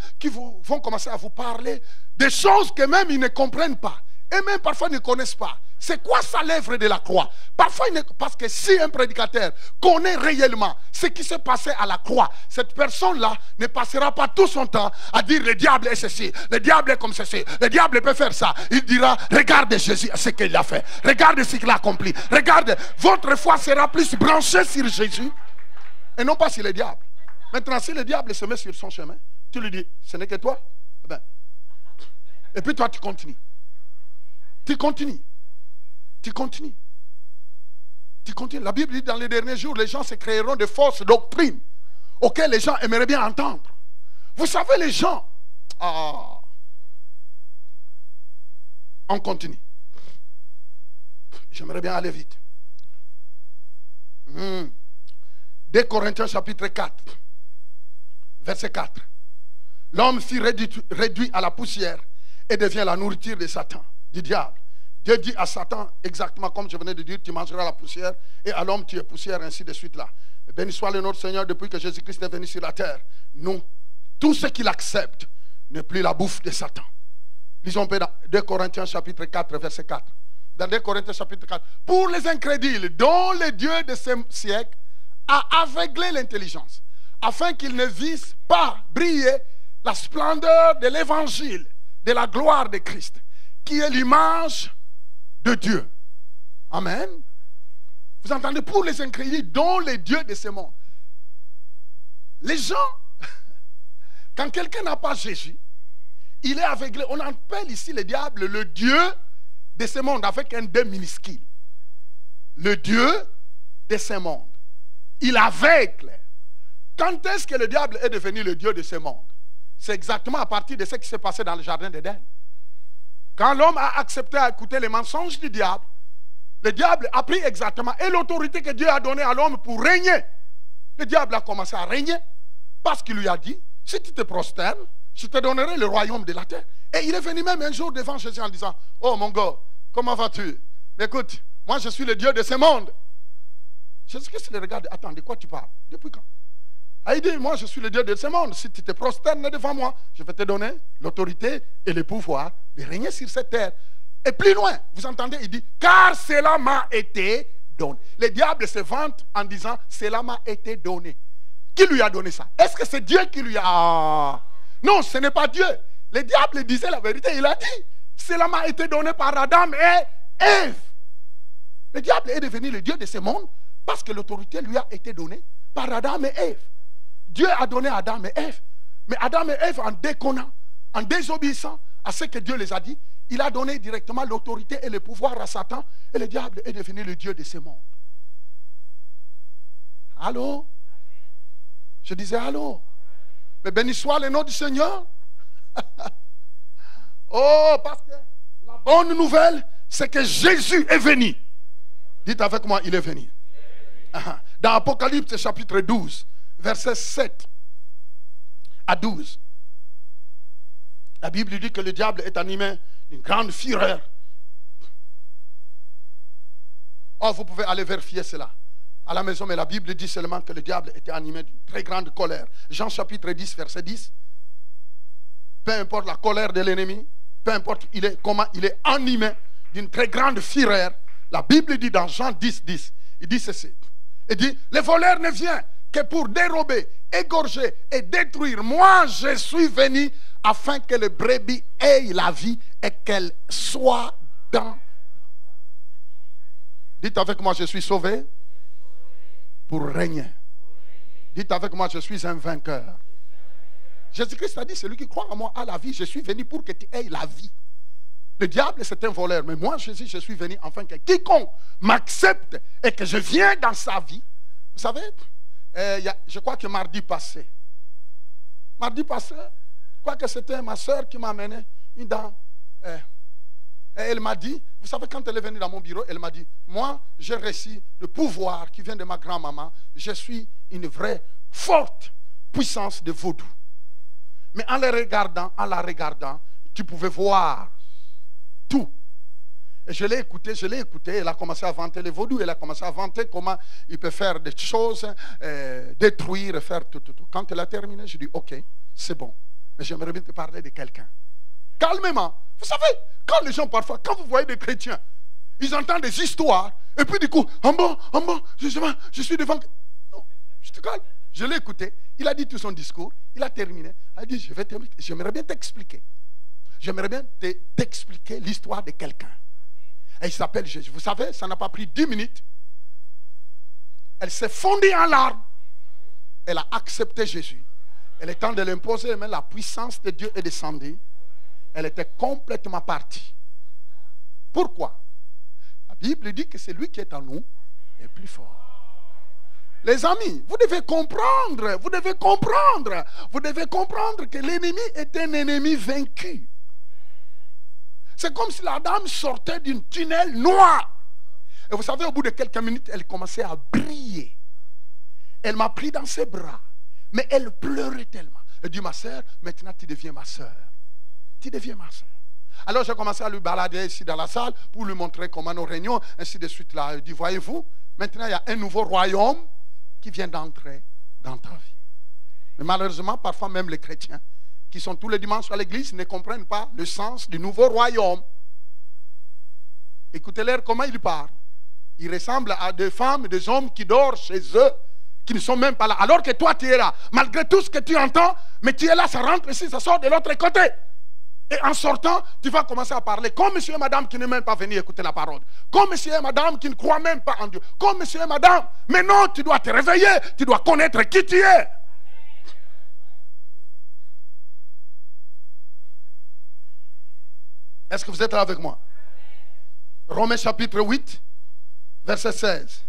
vont commencer à vous parler des choses que même ils ne comprennent pas. Et même parfois ils ne connaissent pas. C'est quoi ça l'œuvre de la croix? Parfois, parce que si un prédicateur connaît réellement ce qui s'est passé à la croix, cette personne-là ne passera pas tout son temps à dire le diable est ceci, le diable est comme ceci, le diable peut faire ça. Il dira, regarde Jésus, ce qu'il a fait, regarde ce qu'il a accompli, regarde, votre foi sera plus branchée sur Jésus et non pas sur le diable. Maintenant, si le diable se met sur son chemin, tu lui dis, ce n'est que toi, et puis toi tu continues. Tu continues. Tu continues. Tu continues. La Bible dit dans les derniers jours, les gens se créeront de fausses doctrines auquel les gens aimeraient bien entendre. Vous savez, les gens... Ah, on continue. J'aimerais bien aller vite. 2 Corinthiens chapitre 4, verset 4. L'homme fut réduit à la poussière et devient la nourriture de Satan, du diable. Dieu dit à Satan, exactement comme je venais de dire, tu mangeras la poussière, et à l'homme tu es poussière, ainsi de suite là. Béni soit le notre Seigneur, depuis que Jésus-Christ est venu sur la terre. Nous, tout ce qu'il accepte n'est plus la bouffe de Satan. Lisons dans 2 Corinthiens chapitre 4, verset 4. Dans 2 Corinthiens chapitre 4. Pour les incrédules, dont le Dieu de ce siècle a aveuglé l'intelligence, afin qu'ils ne vissent pas briller la splendeur de l'évangile, de la gloire de Christ, qui est l'image de Dieu. Amen. Vous entendez? Pour les incrédules, dont le Dieu de ce monde. Les gens, quand quelqu'un n'a pas Jésus, il est aveuglé. On appelle ici le diable le Dieu de ce monde, avec un D minuscule. Le Dieu de ce monde. Il aveugle. Quand est-ce que le diable est devenu le Dieu de ce monde? C'est exactement à partir de ce qui s'est passé dans le jardin d'Éden. Quand l'homme a accepté à écouter les mensonges du diable, le diable a pris exactement et l'autorité que Dieu a donnée à l'homme pour régner. Le diable a commencé à régner parce qu'il lui a dit, si tu te prosternes, je te donnerai le royaume de la terre. Et il est venu même un jour devant Jésus en disant, oh mon gars, comment vas-tu? Écoute, moi je suis le Dieu de ce monde. Jésus-Christ le regarde, attends, de quoi tu parles? Depuis quand? Il dit, moi je suis le Dieu de ce monde. Si tu te prosternes devant moi, je vais te donner l'autorité et le pouvoir de régner sur cette terre. Et plus loin, vous entendez, il dit, car cela m'a été donné. Le diable se vante en disant, cela m'a été donné. Qui lui a donné ça? Est-ce que c'est Dieu qui lui a... Non, ce n'est pas Dieu. Le diable disait la vérité. Il a dit, cela m'a été donné par Adam et Ève. Le diable est devenu le Dieu de ce monde parce que l'autorité lui a été donnée par Adam et Ève. Dieu a donné à Adam et Ève. Mais Adam et Ève, en déconnant, en désobéissant à ce que Dieu les a dit, il a donné directement l'autorité et le pouvoir à Satan. Et le diable est devenu le Dieu de ce monde. Allô? Je disais allô? Mais béni soit le nom du Seigneur. Oh, parce que la bonne nouvelle, c'est que Jésus est venu. Dites avec moi, il est venu. Dans Apocalypse chapitre 12, versets 7 à 12, la Bible dit que le diable est animé d'une grande fureur. Oh, vous pouvez aller vérifier cela à la maison, mais la Bible dit seulement que le diable était animé d'une très grande colère. Jean chapitre 10, verset 10. Peu importe la colère de l'ennemi, peu importe comment il est animé d'une très grande fureur. La Bible dit dans Jean 10, 10, il dit ceci. Il dit, le voleur ne vient que pour dérober, égorger et détruire. Moi, je suis venu afin que le brebis ait la vie et qu'elle soit dans... Dites avec moi, je suis sauvé pour régner. Dites avec moi, je suis un vainqueur. Jésus-Christ a dit, celui qui croit en moi a la vie. Je suis venu pour que tu aies la vie. Le diable, c'est un voleur. Mais moi, Jésus, je suis venu afin que quiconque m'accepte et que je viens dans sa vie. Vous savez, je crois que mardi passé, je crois que c'était ma soeur qui m'a amené une dame. Et elle m'a dit, vous savez, quand elle est venue dans mon bureau, elle m'a dit, moi, j'ai reçu le pouvoir qui vient de ma grand-maman. Je suis une vraie forte puissance de vaudou. Mais en la regardant, tu pouvais voir tout. Et je l'ai écouté, elle a commencé à vanter les vaudous, elle a commencé à vanter comment il peut faire des choses, détruire, faire tout. Quand elle a terminé, je dis, ok, c'est bon. Mais j'aimerais bien te parler de quelqu'un. Calmement. Vous savez, quand les gens parfois, quand vous voyez des chrétiens, ils entendent des histoires, et puis du coup, en bas, je suis devant. Non, je te calme. Je l'ai écouté, il a dit tout son discours, il a terminé. Il a dit, j'aimerais bien t'expliquer. J'aimerais bien t'expliquer l'histoire de quelqu'un. Et il s'appelle Jésus. Vous savez, ça n'a pas pris 10 minutes. Elle s'est fondue en larmes. Elle a accepté Jésus. Elle est temps de l'imposer, mais la puissance de Dieu est descendue. Elle était complètement partie. Pourquoi? La Bible dit que c'est lui qui est en nous est plus fort. Les amis, vous devez comprendre, vous devez comprendre, vous devez comprendre que l'ennemi est un ennemi vaincu. C'est comme si la dame sortait d'une tunnel noire. Et vous savez, au bout de quelques minutes, elle commençait à briller. Elle m'a pris dans ses bras. Mais elle pleurait tellement. Elle dit, ma soeur, maintenant tu deviens ma soeur. Tu deviens ma soeur. Alors j'ai commencé à lui balader ici dans la salle pour lui montrer comment nous régnons, ainsi de suite là. Elle dit, voyez-vous, maintenant il y a un nouveau royaume qui vient d'entrer dans ta vie. Mais malheureusement, parfois même les chrétiens qui sont tous les dimanches à l'église ne comprennent pas le sens du nouveau royaume. Écoutez-leur comment ils parlent. Ils ressemblent à des femmes et des hommes qui dorment chez eux, qui ne sont même pas là. Alors que toi, tu es là. Malgré tout ce que tu entends, mais tu es là, ça rentre ici, ça sort de l'autre côté. Et en sortant, tu vas commencer à parler comme monsieur et madame qui n'est même pas venu écouter la parole. Comme monsieur et madame qui ne croient même pas en Dieu. Comme monsieur et madame. Mais non, tu dois te réveiller. Tu dois connaître qui tu es. Est-ce que vous êtes là avec moi? Romains chapitre 8, verset 16.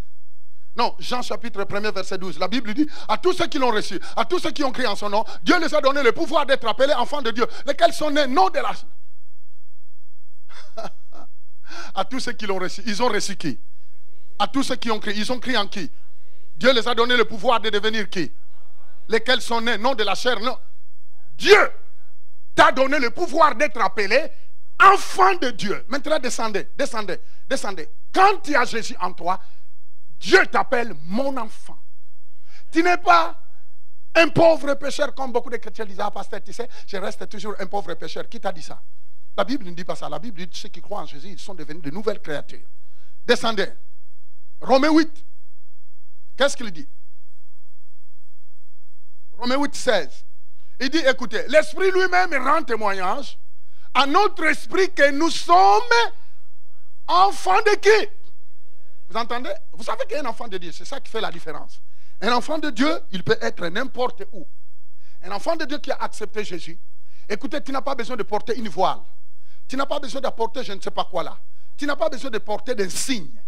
Non, Jean chapitre 1, verset 12. La Bible dit, à tous ceux qui l'ont reçu, à tous ceux qui ont crié en son nom, Dieu les a donné le pouvoir d'être appelés enfants de Dieu, lesquels sont nés non de la... À tous ceux qui l'ont reçu, ils ont reçu qui? À tous ceux qui ont crié, ils ont crié en qui? Dieu les a donné le pouvoir de devenir qui? Lesquels sont nés non de la chair, non. Dieu t'a donné le pouvoir d'être appelé enfant de Dieu. Maintenant, descendez, descendez, descendez. Quand tu as Jésus en toi, Dieu t'appelle mon enfant. Tu n'es pas un pauvre pécheur comme beaucoup de chrétiens disent. Ah, pasteur, tu sais, je reste toujours un pauvre pécheur. Qui t'a dit ça? La Bible ne dit pas ça. La Bible dit ceux qui croient en Jésus, ils sont devenus de nouvelles créatures. Descendez. Romains 8. Qu'est-ce qu'il dit? Romains 8, 16. Il dit, écoutez, l'Esprit lui-même rend témoignage à notre esprit que nous sommes enfants de qui? Vous entendez? Vous savez qu'un enfant de Dieu, c'est ça qui fait la différence. Un enfant de Dieu, il peut être n'importe où. Un enfant de Dieu qui a accepté Jésus, écoutez, tu n'as pas besoin de porter une voile. Tu n'as pas besoin de porter je ne sais pas quoi là. Tu n'as pas besoin de porter des signes.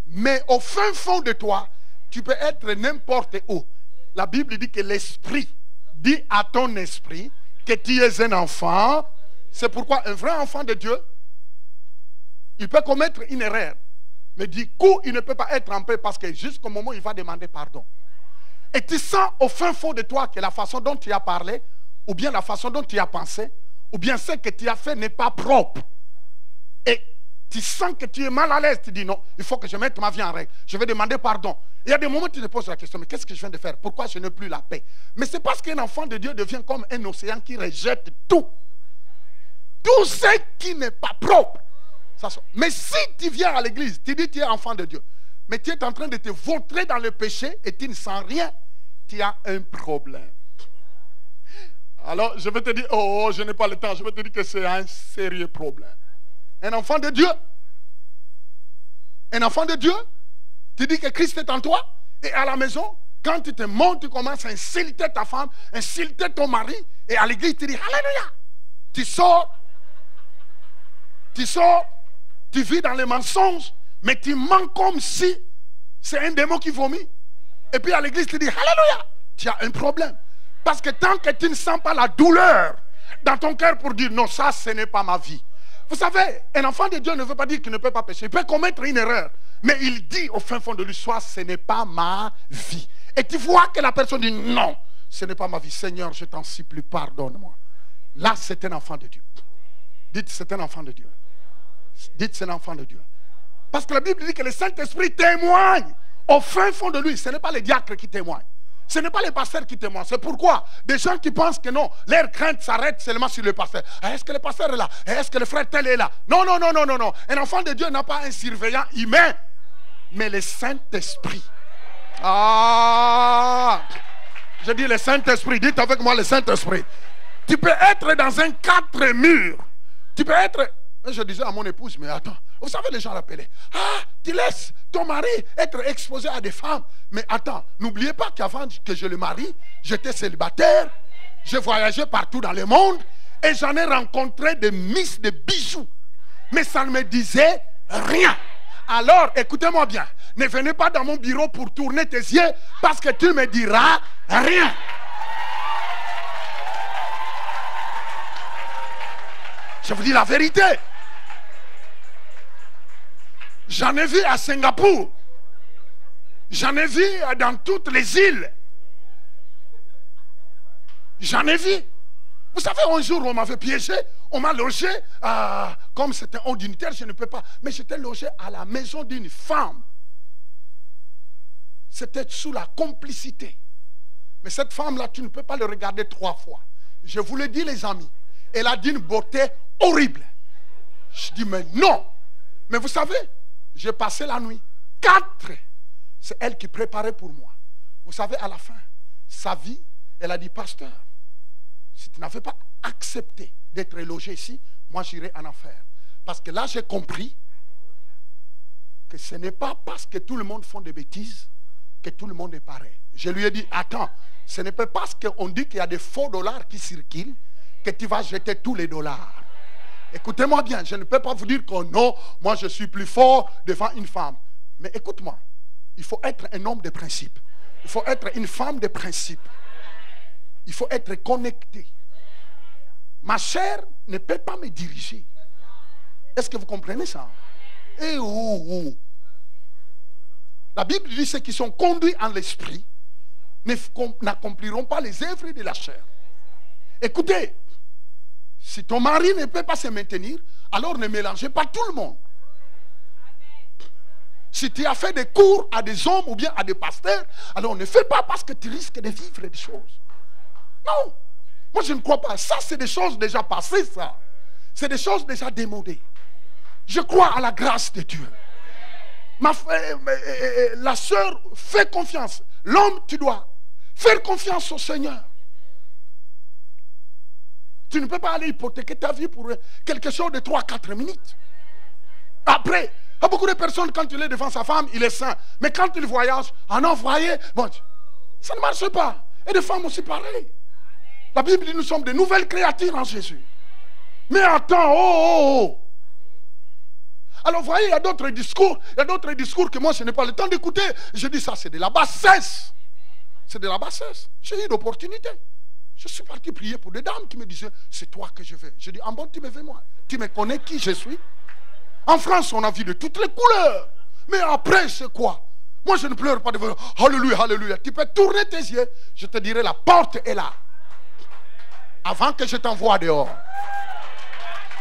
Mais au fin fond de toi, tu peux être n'importe où. La Bible dit que l'esprit dit à ton esprit que tu es un enfant. C'est pourquoi un vrai enfant de Dieu, il peut commettre une erreur. Mais du coup, il ne peut pas être en paix parce que jusqu'au moment où il va demander pardon. Et tu sens au fin fond de toi que la façon dont tu as parlé, ou bien la façon dont tu as pensé, ou bien ce que tu as fait n'est pas propre. Et tu sens que tu es mal à l'aise. Tu dis non, il faut que je mette ma vie en règle. Je vais demander pardon. Il y a des moments où tu te poses la question, mais qu'est-ce que je viens de faire? Pourquoi je n'ai plus la paix? Mais c'est parce qu'un enfant de Dieu devient comme un océan qui rejette tout. Tout ce qui n'est pas propre. Mais si tu viens à l'église, tu dis que tu es enfant de Dieu, mais tu es en train de te vautrer dans le péché et tu ne sens rien, tu as un problème. Alors je vais te dire, oh, je n'ai pas le temps, je vais te dire que c'est un sérieux problème. Un enfant de Dieu, tu dis que Christ est en toi, et à la maison, quand tu te montes, tu commences à insulter ta femme, insulter ton mari, et à l'église tu dis, alléluia. Tu sors, tu vis dans les mensonges, mais tu mens comme si c'est un démon qui vomit. Et puis à l'église, tu dis, alléluia, tu as un problème. Parce que tant que tu ne sens pas la douleur dans ton cœur pour dire, non, ça, ce n'est pas ma vie. Vous savez, un enfant de Dieu ne veut pas dire qu'il ne peut pas pécher. Il peut commettre une erreur, mais il dit au fin fond de lui, soit ce n'est pas ma vie. Et tu vois que la personne dit, non, ce n'est pas ma vie. Seigneur, je t'en supplie, pardonne-moi. Là, c'est un enfant de Dieu. Dites, c'est un enfant de Dieu. Dites, c'est un enfant de Dieu. Parce que la Bible dit que le Saint-Esprit témoigne au fin fond de lui. Ce n'est pas les diacres qui témoignent. Ce n'est pas les pasteurs qui témoignent. C'est pourquoi des gens qui pensent que non, leur crainte s'arrête seulement sur le pasteur. Est-ce que le pasteur est là? Est-ce que le frère tel est là? Non, non, non, non, non, non. Un enfant de Dieu n'a pas un surveillant humain, mais le Saint-Esprit. Ah! Je dis le Saint-Esprit. Dites avec moi le Saint-Esprit. Tu peux être dans un 4 murs. Tu peux être... Je disais à mon épouse, mais attends, vous savez, les gens l'appelaient. Ah, tu laisses ton mari être exposé à des femmes. Mais attends, n'oubliez pas qu'avant que je le marie, j'étais célibataire. Je voyageais partout dans le monde. Et j'en ai rencontré des miss de bijoux. Mais ça ne me disait rien. Alors, écoutez-moi bien. Ne venez pas dans mon bureau pour tourner tes yeux parce que tu ne me diras rien. Je vous dis la vérité. J'en ai vu à Singapour. J'en ai vu dans toutes les îles. J'en ai vu. Vous savez, un jour, on m'avait piégé. On m'a logé. Comme c'était un dignitaire, je ne peux pas. Mais j'étais logé à la maison d'une femme. C'était sous la complicité. Mais cette femme-là, tu ne peux pas le regarder 3 fois. Je vous le dis, les amis. Elle a d'une beauté horrible. Je dis, mais non. Mais vous savez, j'ai passé la nuit. 4. C'est elle qui préparait pour moi. Vous savez, à la fin, sa vie, elle a dit, pasteur, si tu n'avais pas accepté d'être logé ici, moi j'irai en enfer. Parce que là, j'ai compris que ce n'est pas parce que tout le monde fait des bêtises que tout le monde est pareil. Je lui ai dit, attends, ce n'est pas parce qu'on dit qu'il y a des faux dollars qui circulent que tu vas jeter tous les dollars. Écoutez-moi bien, je ne peux pas vous dire que non, moi je suis plus fort devant une femme. Mais écoute-moi, il faut être un homme de principe. Il faut être une femme de principe. Il faut être connecté. Ma chair ne peut pas me diriger. Est-ce que vous comprenez ça? Et La Bible dit ceux qui sont conduits en l'esprit n'accompliront pas les œuvres de la chair. Écoutez, si ton mari ne peut pas se maintenir, alors ne mélangez pas tout le monde. Si tu as fait des cours à des hommes ou bien à des pasteurs, alors ne fais pas parce que tu risques de vivre des choses. Non, moi je ne crois pas. Ça c'est des choses déjà passées, ça. C'est des choses déjà démodées. Je crois à la grâce de Dieu. La sœur, fais confiance. L'homme, tu dois faire confiance au Seigneur. Tu ne peux pas aller hypothéquer ta vie pour quelque chose de 3-4 minutes. Après, il y a beaucoup de personnes, quand il est devant sa femme, il est saint. Mais quand il voyage, en envoyé, bon, ça ne marche pas. Et des femmes aussi pareil. La Bible dit nous sommes de nouvelles créatures en Jésus. Mais attends, Alors vous voyez, il y a d'autres discours. Il y a d'autres discours que moi je n'ai pas le temps d'écouter. Je dis ça, c'est de la bassesse. C'est de la bassesse. J'ai eu l'opportunité. Je suis parti prier pour des dames qui me disaient, c'est toi que je veux. Je dis, en bon, tu me veux moi. Tu me connais qui je suis. En France, on a vu de toutes les couleurs. Mais après, c'est quoi? Moi, je ne pleure pas devant. Alléluia, alléluia. Tu peux tourner tes yeux. Je te dirai, la porte est là. Avant que je t'envoie dehors.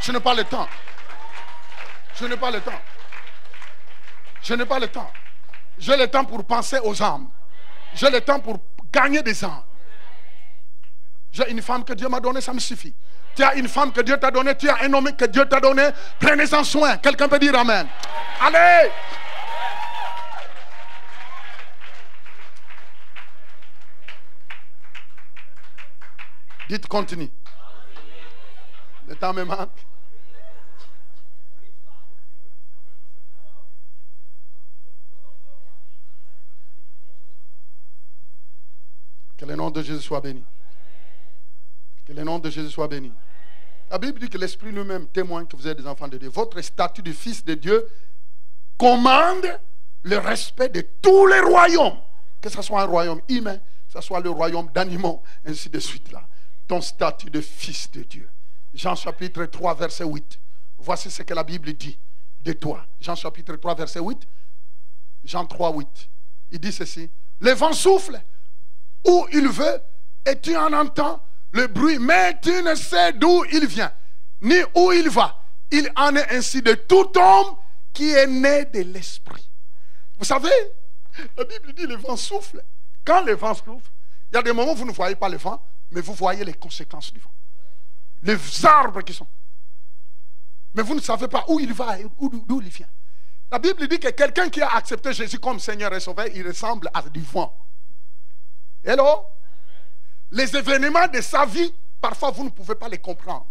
Je n'ai pas le temps. Je n'ai pas le temps. Je n'ai pas le temps. J'ai le temps pour penser aux âmes. J'ai le temps pour gagner des âmes. J'ai une femme que Dieu m'a donnée, ça me suffit. Tu as une femme que Dieu t'a donnée, tu as un homme que Dieu t'a donné, prenez-en soin. Quelqu'un peut dire amen. Allez! Dites continue. Le temps me manque. Que le nom de Jésus soit béni. Que le nom de Jésus soit béni. La Bible dit que l'Esprit lui-même témoigne que vous êtes des enfants de Dieu. Votre statut de fils de Dieu commande le respect de tous les royaumes. Que ce soit un royaume humain, que ce soit le royaume d'animaux, ainsi de suite là. Ton statut de fils de Dieu. Jean chapitre 3 verset 8. Voici ce que la Bible dit de toi. Jean chapitre 3 verset 8. Jean 3 8. Il dit ceci. Le vent souffle où il veut et tu en entends le bruit, mais tu ne sais d'où il vient, ni où il va. Il en est ainsi de tout homme qui est né de l'esprit. Vous savez, la Bible dit le vent souffle. Quand le vent souffle, il y a des moments où vous ne voyez pas le vent, mais vous voyez les conséquences du vent. Les arbres qui sont. Mais vous ne savez pas où il va et d'où il vient. La Bible dit que quelqu'un qui a accepté Jésus comme Seigneur et Sauveur, il ressemble à du vent. Hello? Les événements de sa vie, parfois vous ne pouvez pas les comprendre.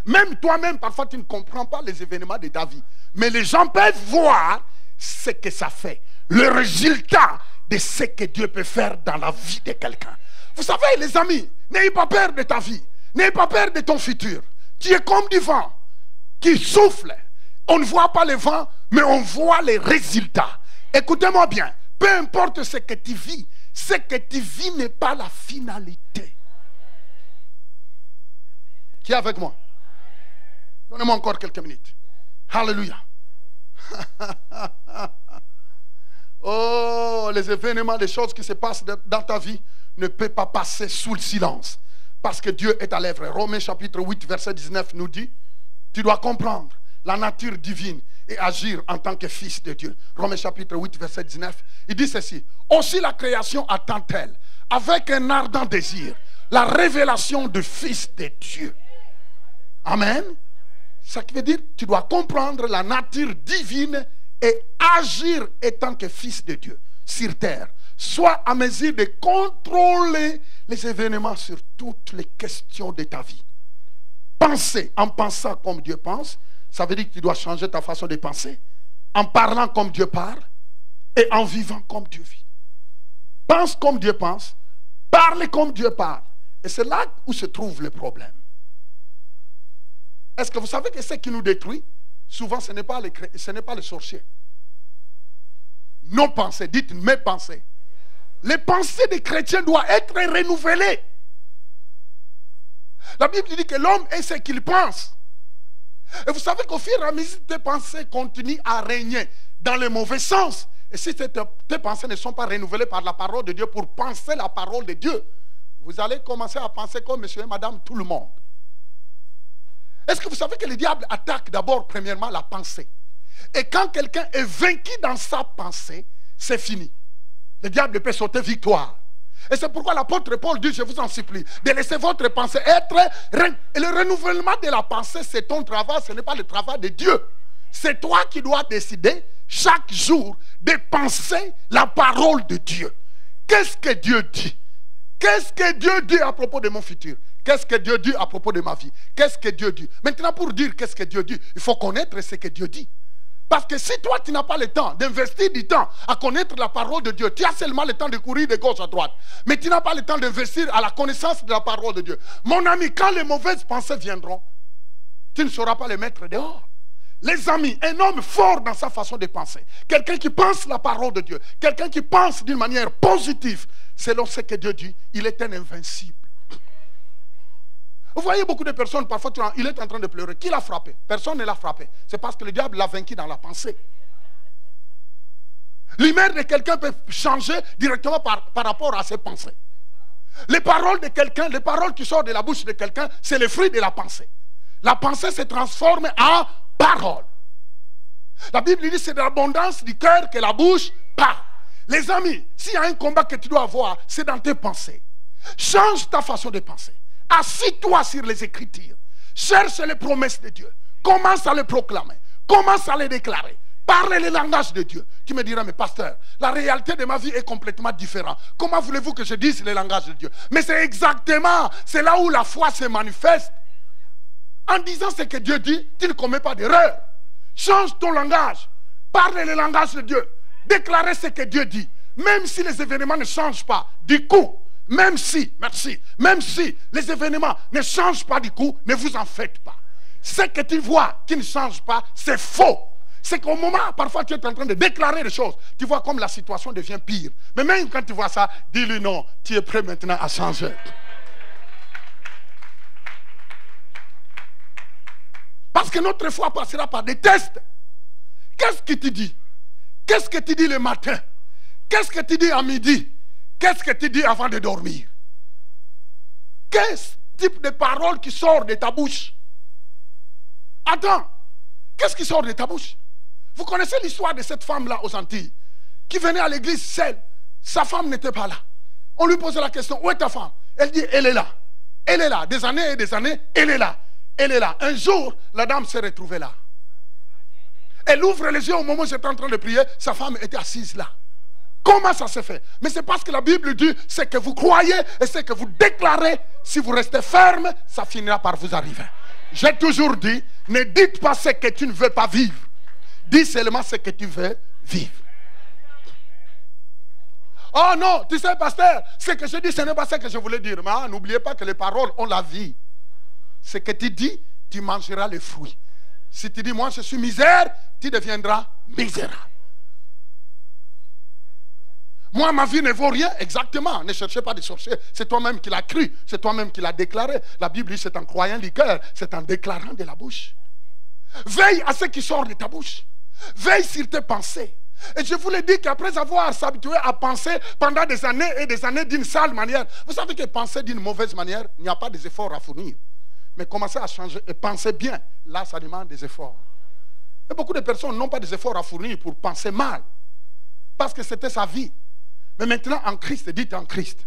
Même toi-même, parfois tu ne comprends pas les événements de ta vie. Mais les gens peuvent voir ce que ça fait. Le résultat de ce que Dieu peut faire dans la vie de quelqu'un. Vous savez, les amis, n'ayez pas peur de ta vie. N'ayez pas peur de ton futur. Tu es comme du vent qui souffle. On ne voit pas le vent, mais on voit les résultats. Écoutez-moi bien. Peu importe ce que tu vis n'est pas la finalité. Qui est avec moi? Donnez-moi encore quelques minutes. Alléluia. Oh, les événements, les choses qui se passent dans ta vie ne peuvent pas passer sous le silence. Parce que Dieu est à l'œuvre. Romains chapitre 8, verset 19 nous dit, tu dois comprendre la nature divine et agir en tant que fils de Dieu. Romains chapitre 8, verset 19, il dit ceci. Aussi la création attend-elle, avec un ardent désir, la révélation du Fils de Dieu. Amen. Ça veut dire, tu dois comprendre la nature divine et agir étant que fils de Dieu sur terre. Sois à mesure de contrôler les événements sur toutes les questions de ta vie. Penser en pensant comme Dieu pense, ça veut dire que tu dois changer ta façon de penser. En parlant comme Dieu parle et en vivant comme Dieu vit. Pense comme Dieu pense, parle comme Dieu parle. Et c'est là où se trouve le problème. Est-ce que vous savez que ce qui nous détruit, souvent ce n'est pas les sorciers. Nos pensées, dites mes pensées. Les pensées des chrétiens doivent être renouvelées. La Bible dit que l'homme est ce qu'il pense. Et vous savez qu'au fur et à mesure, tes pensées continuent à régner dans le mauvais sens. Et si tes pensées ne sont pas renouvelées par la parole de Dieu pour penser la parole de Dieu, vous allez commencer à penser comme monsieur et madame tout le monde. Est-ce que vous savez que le diable attaque d'abord premièrement la pensée? Et quand quelqu'un est vaincu dans sa pensée, c'est fini. Le diable peut sauter victoire. Et c'est pourquoi l'apôtre Paul dit, je vous en supplie, de laisser votre pensée être... Et le renouvellement de la pensée, c'est ton travail, ce n'est pas le travail de Dieu. C'est toi qui dois décider chaque jour de penser la parole de Dieu. Qu'est-ce que Dieu dit? Qu'est-ce que Dieu dit à propos de mon futur? Qu'est-ce que Dieu dit à propos de ma vie? Qu'est-ce que Dieu dit? Maintenant, pour dire qu'est-ce que Dieu dit, il faut connaître ce que Dieu dit. Parce que si toi, tu n'as pas le temps d'investir du temps à connaître la parole de Dieu, tu as seulement le temps de courir de gauche à droite. Mais tu n'as pas le temps d'investir à la connaissance de la parole de Dieu. Mon ami, quand les mauvaises pensées viendront, tu ne sauras pas les mettre dehors. Les amis, un homme fort dans sa façon de penser, quelqu'un qui pense la parole de Dieu, quelqu'un qui pense d'une manière positive, selon ce que Dieu dit, il est un invincible. Vous voyez beaucoup de personnes, parfois il est en train de pleurer. Qui l'a frappé? Personne ne l'a frappé. C'est parce que le diable l'a vaincu dans la pensée. L'humeur de quelqu'un peut changer directement par rapport à ses pensées. Les paroles de quelqu'un, les paroles qui sortent de la bouche de quelqu'un, c'est le fruit de la pensée. La pensée se transforme en parole. La Bible dit c'est de l'abondance du cœur que la bouche parle. Les amis, s'il y a un combat que tu dois avoir, c'est dans tes pensées. Change ta façon de penser. Assis-toi sur les Écritures. Cherche les promesses de Dieu. Commence à les proclamer. Commence à les déclarer. Parle le langage de Dieu. Tu me diras, mais pasteur, la réalité de ma vie est complètement différente. Comment voulez-vous que je dise le langage de Dieu? Mais c'est exactement, c'est là où la foi se manifeste. En disant ce que Dieu dit, tu ne commets pas d'erreur. Change ton langage. Parle le langage de Dieu. Déclarez ce que Dieu dit. Même si les événements ne changent pas, du coup, même si les événements ne changent pas du coup, ne vous en faites pas. Ce que tu vois qui ne change pas, c'est faux. C'est qu'au moment, parfois tu es en train de déclarer des choses, tu vois comme la situation devient pire. Mais même quand tu vois ça, dis-lui non, tu es prêt maintenant à changer. Parce que notre foi passera par des tests. Qu'est-ce que tu dis? Qu'est-ce que tu dis le matin? Qu'est-ce que tu dis à midi? Qu'est-ce que tu dis avant de dormir? Quel type de parole qui sort de ta bouche? Attends, qu'est-ce qui sort de ta bouche? Vous connaissez l'histoire de cette femme-là aux Antilles qui venait à l'église seule. Sa femme n'était pas là. On lui posait la question, où est ta femme? Elle dit, elle est là. Elle est là. Des années et des années, elle est là. Elle est là. Un jour, la dame s'est retrouvée là. Elle ouvre les yeux au moment où j'étais en train de prier. Sa femme était assise là. Comment ça se fait? Mais c'est parce que la Bible dit, c'est que vous croyez et c'est que vous déclarez. Si vous restez ferme, ça finira par vous arriver. J'ai toujours dit, ne dites pas ce que tu ne veux pas vivre. Dis seulement ce que tu veux vivre. Oh non, tu sais pasteur, ce que je dis ce n'est pas ce que je voulais dire. Mais n'oubliez pas que les paroles ont la vie. Ce que tu dis, tu mangeras les fruits. Si tu dis moi je suis misère, tu deviendras misérable. Moi, ma vie ne vaut rien. Exactement. Ne cherchez pas de sorcier. C'est toi-même qui l'as cru. C'est toi-même qui l'as déclaré. La Bible dit c'est en croyant du cœur. C'est en déclarant de la bouche. Veille à ce qui sort de ta bouche. Veille sur tes pensées. Et je vous l'ai dit qu'après avoir s'habitué à penser pendant des années et des années d'une sale manière, vous savez que penser d'une mauvaise manière, il n'y a pas des efforts à fournir. Mais commencez à changer et pensez bien. Là, ça demande des efforts. Et beaucoup de personnes n'ont pas des efforts à fournir pour penser mal. Parce que c'était sa vie. Mais maintenant, en Christ, dites en Christ,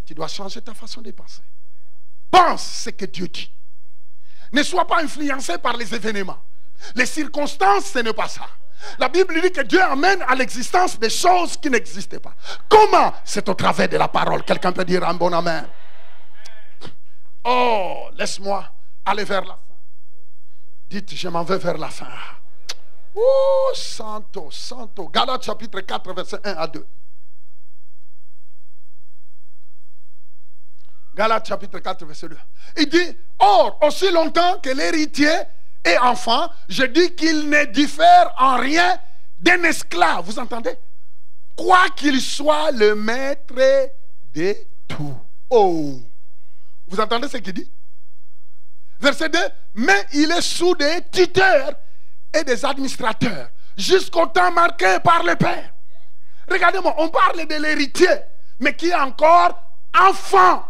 tu dois changer ta façon de penser. Pense ce que Dieu dit. Ne sois pas influencé par les événements. Les circonstances, ce n'est pas ça. La Bible dit que Dieu amène à l'existence des choses qui n'existaient pas. Comment? C'est au travers de la parole. Quelqu'un peut dire un bon amen. Oh, laisse-moi aller vers la fin. Dites, je m'en vais vers la fin. Oh, santo, santo. Galates chapitre 4, verset 1 à 2. Galates chapitre 4, verset 2. Il dit, or, aussi longtemps que l'héritier est enfant, je dis qu'il ne diffère en rien d'un esclave. Vous entendez? Quoi qu'il soit le maître de tout. Oh! Vous entendez ce qu'il dit? Verset 2. Mais il est sous des tuteurs et des administrateurs jusqu'au temps marqué par le Père. Regardez-moi, on parle de l'héritier, mais qui est encore enfant.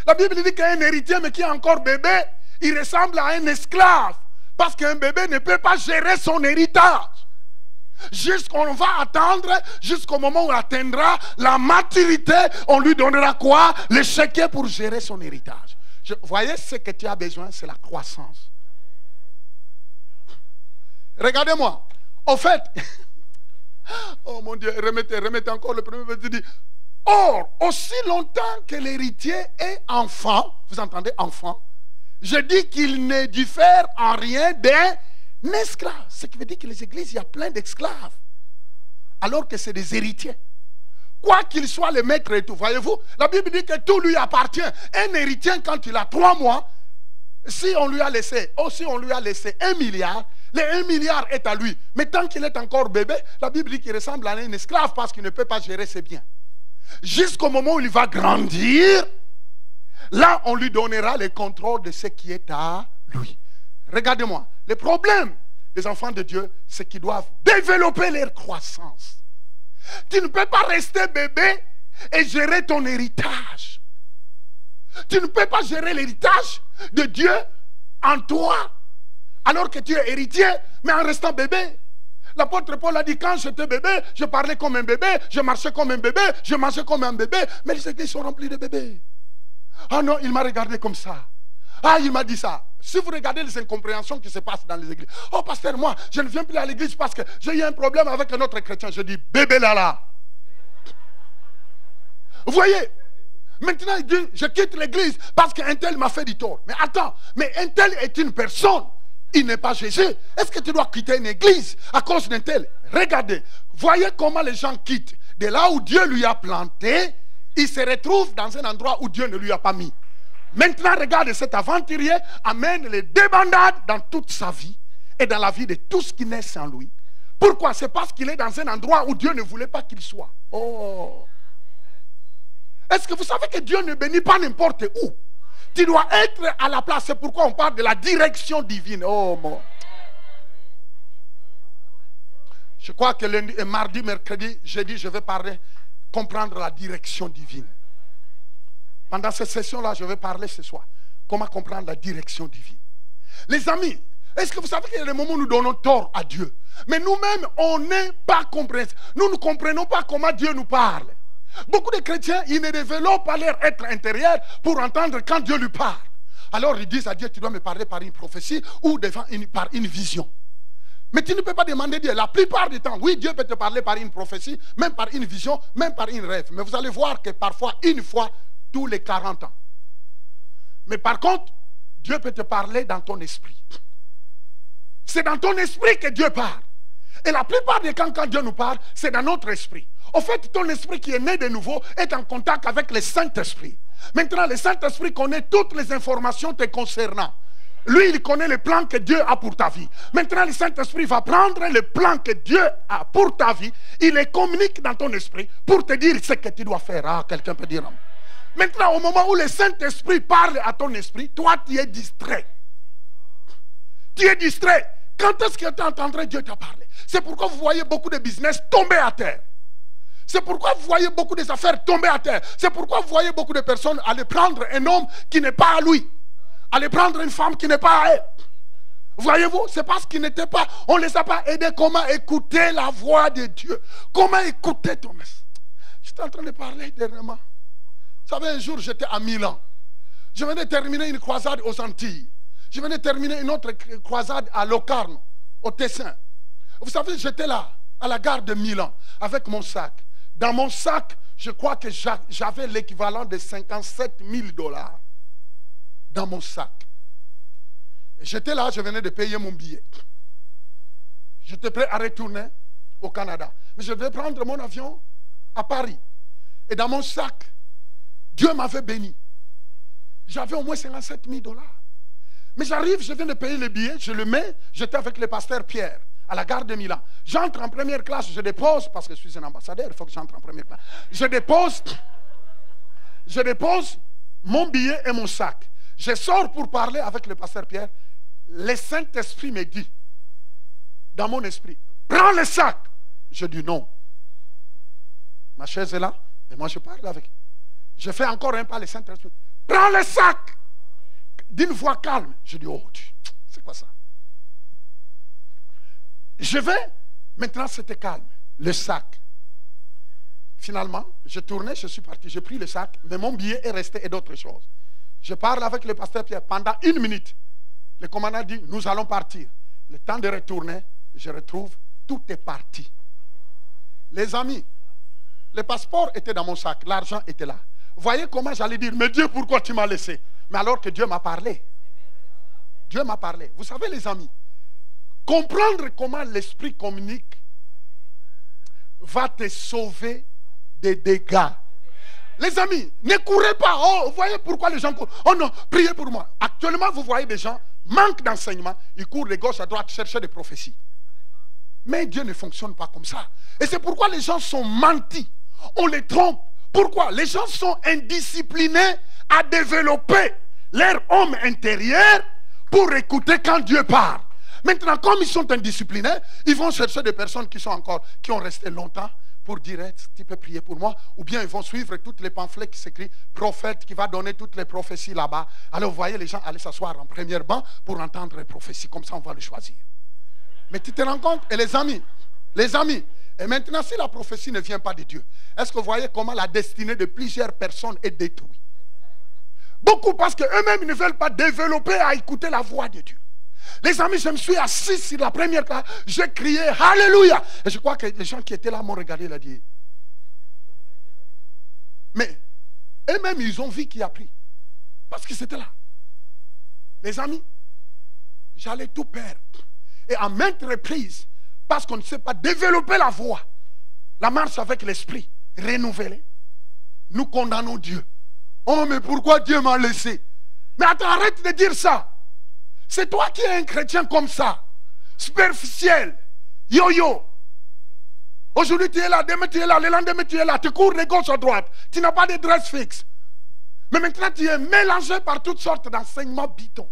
La Bible dit qu'un héritier, mais qui est encore bébé, il ressemble à un esclave. Parce qu'un bébé ne peut pas gérer son héritage. Jusqu'on va attendre, jusqu'au moment où il atteindra la maturité, on lui donnera quoi? Le chéquier pour gérer son héritage. Vous voyez, ce que tu as besoin, c'est la croissance. Regardez-moi. En fait, oh mon Dieu, remettez encore le premier verset. Dit, or, aussi longtemps que l'héritier est enfant, vous entendez, enfant, je dis qu'il ne diffère en rien d'un esclave. Ce qui veut dire que les églises, il y a plein d'esclaves. Alors que c'est des héritiers. Quoi qu'il soit le maître et tout, voyez-vous, la Bible dit que tout lui appartient. Un héritier, quand il a 3 mois, si on lui a laissé 1 milliard, le 1 milliard est à lui. Mais tant qu'il est encore bébé, la Bible dit qu'il ressemble à un esclave parce qu'il ne peut pas gérer ses biens. Jusqu'au moment où il va grandir, là, on lui donnera le contrôle de ce qui est à lui. Regardez-moi, le problème des enfants de Dieu, c'est qu'ils doivent développer leur croissance. Tu ne peux pas rester bébé et gérer ton héritage. Tu ne peux pas gérer l'héritage de Dieu en toi, alors que tu es héritier, mais en restant bébé. L'apôtre Paul a dit, quand j'étais bébé, je parlais comme un bébé, je marchais comme un bébé, je mangeais comme un bébé, mais les églises sont remplies de bébés. Ah non, il m'a regardé comme ça. Ah, il m'a dit ça. Si vous regardez les incompréhensions qui se passent dans les églises. Oh, pasteur, moi, je ne viens plus à l'église parce que j'ai eu un problème avec un autre chrétien. Je dis, bébé là. Vous voyez? Maintenant, il dit, je quitte l'église parce qu'un tel m'a fait du tort. Mais attends, mais un tel est une personne. Il n'est pas Jésus. Est-ce que tu dois quitter une église à cause d'un tel? Regardez, voyez comment les gens quittent. De là où Dieu lui a planté, il se retrouve dans un endroit où Dieu ne lui a pas mis. Maintenant, regardez, cet aventurier amène les débandades dans toute sa vie et dans la vie de tout ce qui naît en lui. Pourquoi? C'est parce qu'il est dans un endroit où Dieu ne voulait pas qu'il soit. Oh! Est-ce que vous savez que Dieu ne bénit pas n'importe où? Tu dois être à la place. C'est pourquoi on parle de la direction divine. Oh mon. Je crois que lundi, mardi, mercredi, jeudi, je vais parler, comprendre la direction divine. Pendant cette session-là, je vais parler ce soir. Comment comprendre la direction divine. Les amis, est-ce que vous savez qu'il y a des moments où nous donnons tort à Dieu? Mais nous-mêmes, on n'est pas compréhensifs. Nous ne comprenons pas comment Dieu nous parle. Beaucoup de chrétiens, ils ne développent pas leur être intérieur pour entendre quand Dieu lui parle. Alors ils disent à Dieu, tu dois me parler par une prophétie ou par une vision. Mais tu ne peux pas demander Dieu. La plupart du temps, oui, Dieu peut te parler par une prophétie, même par une vision, même par une rêve. Mais vous allez voir que parfois, une fois, tous les 40 ans. Mais par contre, Dieu peut te parler dans ton esprit. C'est dans ton esprit que Dieu parle. Et la plupart des temps, quand Dieu nous parle, c'est dans notre esprit. En fait, ton esprit qui est né de nouveau est en contact avec le Saint-Esprit. Maintenant, le Saint-Esprit connaît toutes les informations te concernant. Lui, il connaît le plan que Dieu a pour ta vie. Maintenant, le Saint-Esprit va prendre le plan que Dieu a pour ta vie. Il les communique dans ton esprit pour te dire ce que tu dois faire. Ah, quelqu'un peut dire. Maintenant, au moment où le Saint-Esprit parle à ton esprit, toi, tu es distrait. Tu es distrait. Quand est-ce que tu entendrais Dieu te parler? C'est pourquoi vous voyez beaucoup de business tomber à terre. C'est pourquoi vous voyez beaucoup des affaires tomber à terre. C'est pourquoi vous voyez beaucoup de personnes aller prendre un homme qui n'est pas à lui. Aller prendre une femme qui n'est pas à elle. Voyez-vous, c'est parce qu'ils n'étaient pas, on ne les a pas aidés comment écouter la voix de Dieu. Comment écouter ton message. J'étais en train de parler dernièrement. Vous savez, un jour, j'étais à Milan. Je venais de terminer une croisade aux Antilles. Je venais de terminer une autre croisade à Locarno, au Tessin. Vous savez, j'étais là, à la gare de Milan, avec mon sac. Dans mon sac, je crois que j'avais l'équivalent de 57 000 $. Dans mon sac. J'étais là, je venais de payer mon billet. J'étais prêt à retourner au Canada. Mais je devais prendre mon avion à Paris. Et dans mon sac, Dieu m'avait béni. J'avais au moins 57 000 $. Mais j'arrive, je viens de payer le billet, je le mets, j'étais avec le pasteur Pierre à la gare de Milan. J'entre en première classe, je dépose, parce que je suis un ambassadeur, il faut que j'entre en première classe. Je dépose mon billet et mon sac. Je sors pour parler avec le pasteur Pierre. Le Saint-Esprit me dit, dans mon esprit, prends le sac. Je dis non. Ma chaise est là, et moi je parle avec. Je fais encore un pas, le Saint-Esprit. Prends le sac. D'une voix calme. Je dis, oh, c'est quoi ça? Je vais, maintenant c'était calme. Le sac. Finalement, je tournais, je suis parti, j'ai pris le sac, mais mon billet est resté et d'autres choses. Je parle avec le pasteur Pierre pendant 1 minute. Le commandant dit, nous allons partir. Le temps de retourner, je retrouve, tout est parti. Les amis, le passeport était dans mon sac, l'argent était là. Voyez comment j'allais dire, mais Dieu, pourquoi tu m'as laissé? Mais alors que Dieu m'a parlé. Dieu m'a parlé. Vous savez les amis, comprendre comment l'Esprit communique va te sauver des dégâts. Les amis, ne courez pas. Oh, vous voyez pourquoi les gens courent. Oh non, priez pour moi. Actuellement, vous voyez des gens, manquent d'enseignement, ils courent de gauche à droite, chercher des prophéties. Mais Dieu ne fonctionne pas comme ça. Et c'est pourquoi les gens sont mentis. On les trompe. Pourquoi? Les gens sont indisciplinés à développer leur homme intérieur pour écouter quand Dieu parle. Maintenant, comme ils sont indisciplinés, ils vont chercher des personnes qui ont resté longtemps pour dire, tu peux prier pour moi. Ou bien ils vont suivre tous les pamphlets qui s'écrivent, prophète qui va donner toutes les prophéties là-bas. Alors vous voyez les gens aller s'asseoir en premier banc pour entendre les prophéties. Comme ça, on va les choisir. Mais tu te rends compte? Et les amis, et maintenant, si la prophétie ne vient pas de Dieu, est-ce que vous voyez comment la destinée de plusieurs personnes est détruite? Beaucoup parce qu'eux-mêmes ne veulent pas développer à écouter la voix de Dieu. Les amis, je me suis assis sur la première classe, j'ai crié Alléluia. Et je crois que les gens qui étaient là m'ont regardé et l'ont dit. Mais eux-mêmes, ils ont vu qui a pris. Parce que c'était là. Les amis, j'allais tout perdre. Et à maintes reprises, parce qu'on ne sait pas développer la voix, la marche avec l'esprit, renouvelée, nous condamnons Dieu. Oh, mais pourquoi Dieu m'a laissé? Mais attends, arrête de dire ça. C'est toi qui es un chrétien comme ça, superficiel, yo-yo. Aujourd'hui tu es là, demain tu es là, le lendemain tu es là, tu cours de gauche à droite, tu n'as pas de dress fixe. Mais maintenant tu es mélangé par toutes sortes d'enseignements bidons.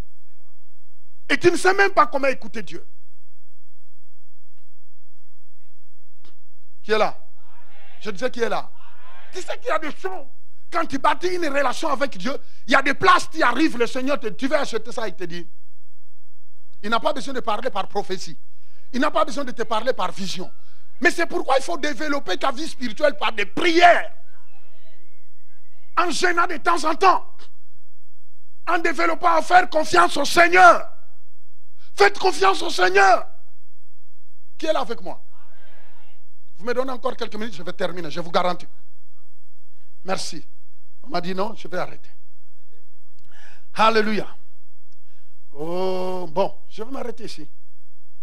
Et tu ne sais même pas comment écouter Dieu. Qui est là? Je disais qui est là. Tu sais qu'il y a des choses. Quand tu bâtis une relation avec Dieu, il y a des places qui arrivent, le Seigneur tu vas acheter ça, il te dit. Il n'a pas besoin de parler par prophétie. Il n'a pas besoin de te parler par vision. Mais c'est pourquoi il faut développer ta vie spirituelle par des prières. En gênant de temps en temps. En développant à faire confiance au Seigneur. Faites confiance au Seigneur. Qui est là avec moi? Vous me donnez encore quelques minutes, je vais terminer, je vous garantis. Merci. On m'a dit non, je vais arrêter. Alléluia. Oh, bon, je vais m'arrêter ici.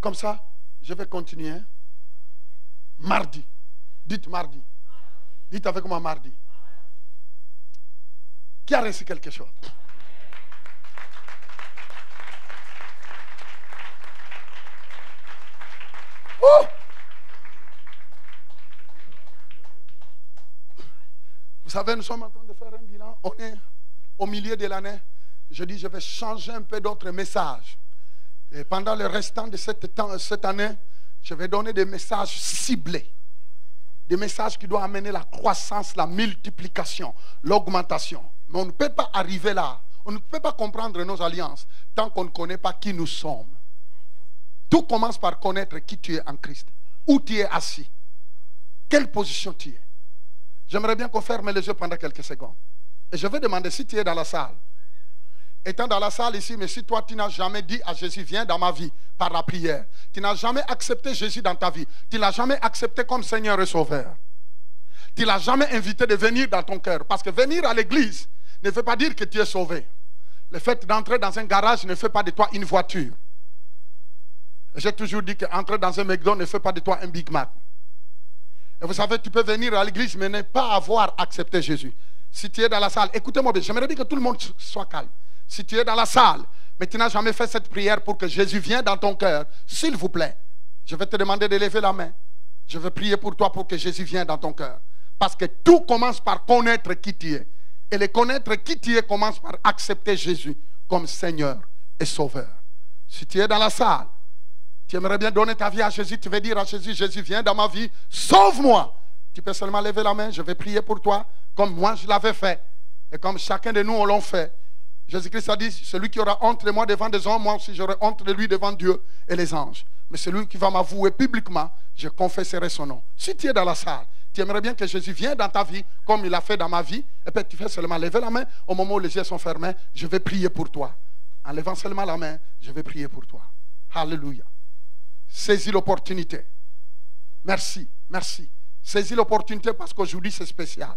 Comme ça, je vais continuer. Mardi. Dites mardi. Dites avec moi mardi. Qui a reçu quelque chose? Oh! Vous savez, nous sommes en train de faire un bilan. On est au milieu de l'année. Je dis, je vais changer un peu d'autres messages. Et pendant le restant de cette année, je vais donner des messages ciblés. Des messages qui doivent amener la croissance, la multiplication, l'augmentation. Mais on ne peut pas arriver là. On ne peut pas comprendre nos alliances tant qu'on ne connaît pas qui nous sommes. Tout commence par connaître qui tu es en Christ. Où tu es assis. Quelle position tu es. J'aimerais bien qu'on ferme les yeux pendant quelques secondes. Et je vais demander si tu es dans la salle. Étant dans la salle ici, mais si toi tu n'as jamais dit à Jésus, viens dans ma vie par la prière. Tu n'as jamais accepté Jésus dans ta vie. Tu ne l'as jamais accepté comme Seigneur et Sauveur. Tu ne l'as jamais invité de venir dans ton cœur. Parce que venir à l'église ne veut pas dire que tu es sauvé. Le fait d'entrer dans un garage ne fait pas de toi une voiture. J'ai toujours dit qu'entrer dans un McDo ne fait pas de toi un Big Mac. Et vous savez, tu peux venir à l'église mais ne pas avoir accepté Jésus. Si tu es dans la salle, écoutez-moi bien, j'aimerais bien que tout le monde soit calme. Si tu es dans la salle, mais tu n'as jamais fait cette prière pour que Jésus vienne dans ton cœur, s'il vous plaît, je vais te demander de lever la main. Je vais prier pour toi pour que Jésus vienne dans ton cœur. Parce que tout commence par connaître qui tu es. Et le connaître qui tu es commence par accepter Jésus comme Seigneur et Sauveur. Si tu es dans la salle, tu aimerais bien donner ta vie à Jésus, tu veux dire à Jésus, Jésus viens dans ma vie, sauve-moi. Tu peux seulement lever la main, je vais prier pour toi, comme moi je l'avais fait. Et comme chacun de nous on l'a fait. Jésus-Christ a dit, celui qui aura honte de moi devant des hommes, moi aussi j'aurai honte de lui devant Dieu et les anges. Mais celui qui va m'avouer publiquement, je confesserai son nom. Si tu es dans la salle, tu aimerais bien que Jésus vienne dans ta vie, comme il a fait dans ma vie, et puis tu fais seulement lever la main, au moment où les yeux sont fermés, je vais prier pour toi. En levant seulement la main, je vais prier pour toi. Alléluia. Saisis l'opportunité. Merci, merci. Saisis l'opportunité parce qu'aujourd'hui c'est spécial.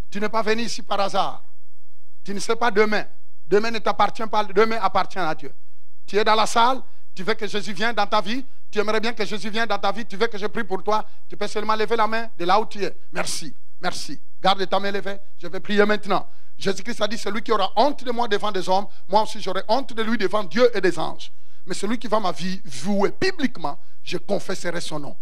Tu n'es pas venu ici par hasard. Tu ne sais pas demain. Demain ne t'appartient pas. Demain appartient à Dieu. Tu es dans la salle. Tu veux que Jésus vienne dans ta vie. Tu aimerais bien que Jésus vienne dans ta vie. Tu veux que je prie pour toi. Tu peux seulement lever la main de là où tu es. Merci. Merci. Garde ta main levée. Je vais prier maintenant. Jésus-Christ a dit, celui qui aura honte de moi devant des hommes, moi aussi j'aurai honte de lui devant Dieu et des anges. Mais celui qui va ma vie vouer publiquement, je confesserai son nom.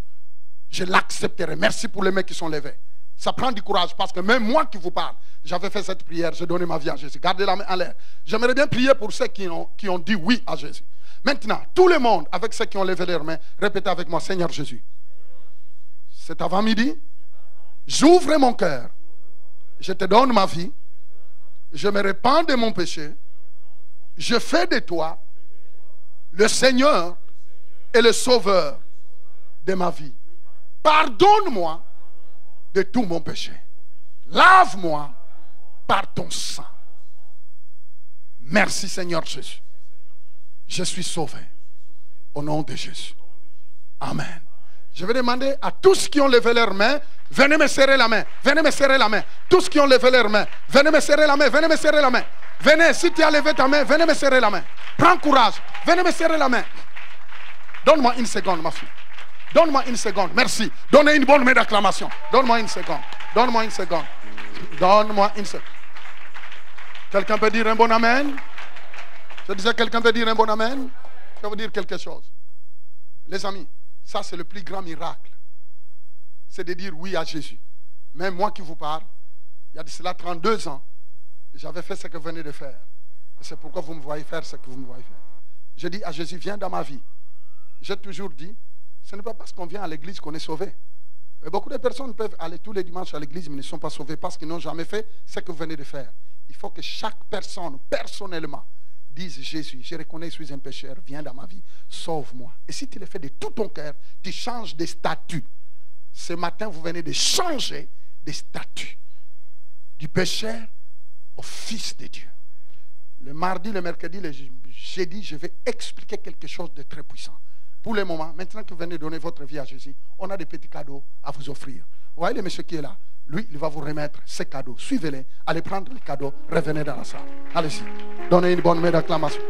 Je l'accepterai. Merci pour les mains qui sont levées. Ça prend du courage parce que même moi qui vous parle, j'avais fait cette prière, j'ai donné ma vie à Jésus. Gardez la main en l'air. J'aimerais bien prier pour ceux qui ont dit oui à Jésus. Maintenant, tout le monde, avec ceux qui ont levé leurs mains, répétez avec moi, Seigneur Jésus. C'est avant-midi. J'ouvre mon cœur. Je te donne ma vie. Je me répands de mon péché. Je fais de toi le Seigneur et le Sauveur de ma vie. Pardonne-moi de tout mon péché. Lave-moi par ton sang. Merci Seigneur Jésus. Je suis sauvé. Au nom de Jésus. Amen. Je vais demander à tous qui ont levé leurs mains, venez me serrer la main. Venez me serrer la main. Tous qui ont levé leurs mains, venez me serrer la main. Venez me serrer la main. Venez, si tu as levé ta main, venez me serrer la main. Prends courage. Venez me serrer la main. Donne-moi une seconde, ma fille. Donne-moi une seconde. Merci. Donnez une bonne main d'acclamation. Donne-moi une seconde. Donne-moi une seconde. Donne-moi une seconde. Quelqu'un peut dire un bon amen? Je disais, quelqu'un peut dire un bon amen? Je vais vous dire quelque chose. Les amis, ça c'est le plus grand miracle. C'est de dire oui à Jésus. Même moi qui vous parle, il y a de cela 32 ans, j'avais fait ce que vous venez de faire. C'est pourquoi vous me voyez faire ce que vous me voyez faire. Je dis à Jésus, viens dans ma vie. J'ai toujours dit, ce n'est pas parce qu'on vient à l'église qu'on est sauvé. Et beaucoup de personnes peuvent aller tous les dimanches à l'église mais ne sont pas sauvées parce qu'ils n'ont jamais fait ce que vous venez de faire. Il faut que chaque personne, personnellement, dise Jésus, je reconnais que je suis un pécheur, viens dans ma vie, sauve-moi. Et si tu le fais de tout ton cœur, tu changes de statut. Ce matin, vous venez de changer de statut. Du pécheur au Fils de Dieu. Le mardi, le mercredi, le jeudi, je vais expliquer quelque chose de très puissant. Pour le moment, maintenant que vous venez donner votre vie à Jésus, on a des petits cadeaux à vous offrir. Vous voyez le monsieur qui est là? Lui, il va vous remettre ces cadeaux. Suivez-les, allez prendre les cadeaux, revenez dans la salle. Allez-y, donnez une bonne main d'acclamation.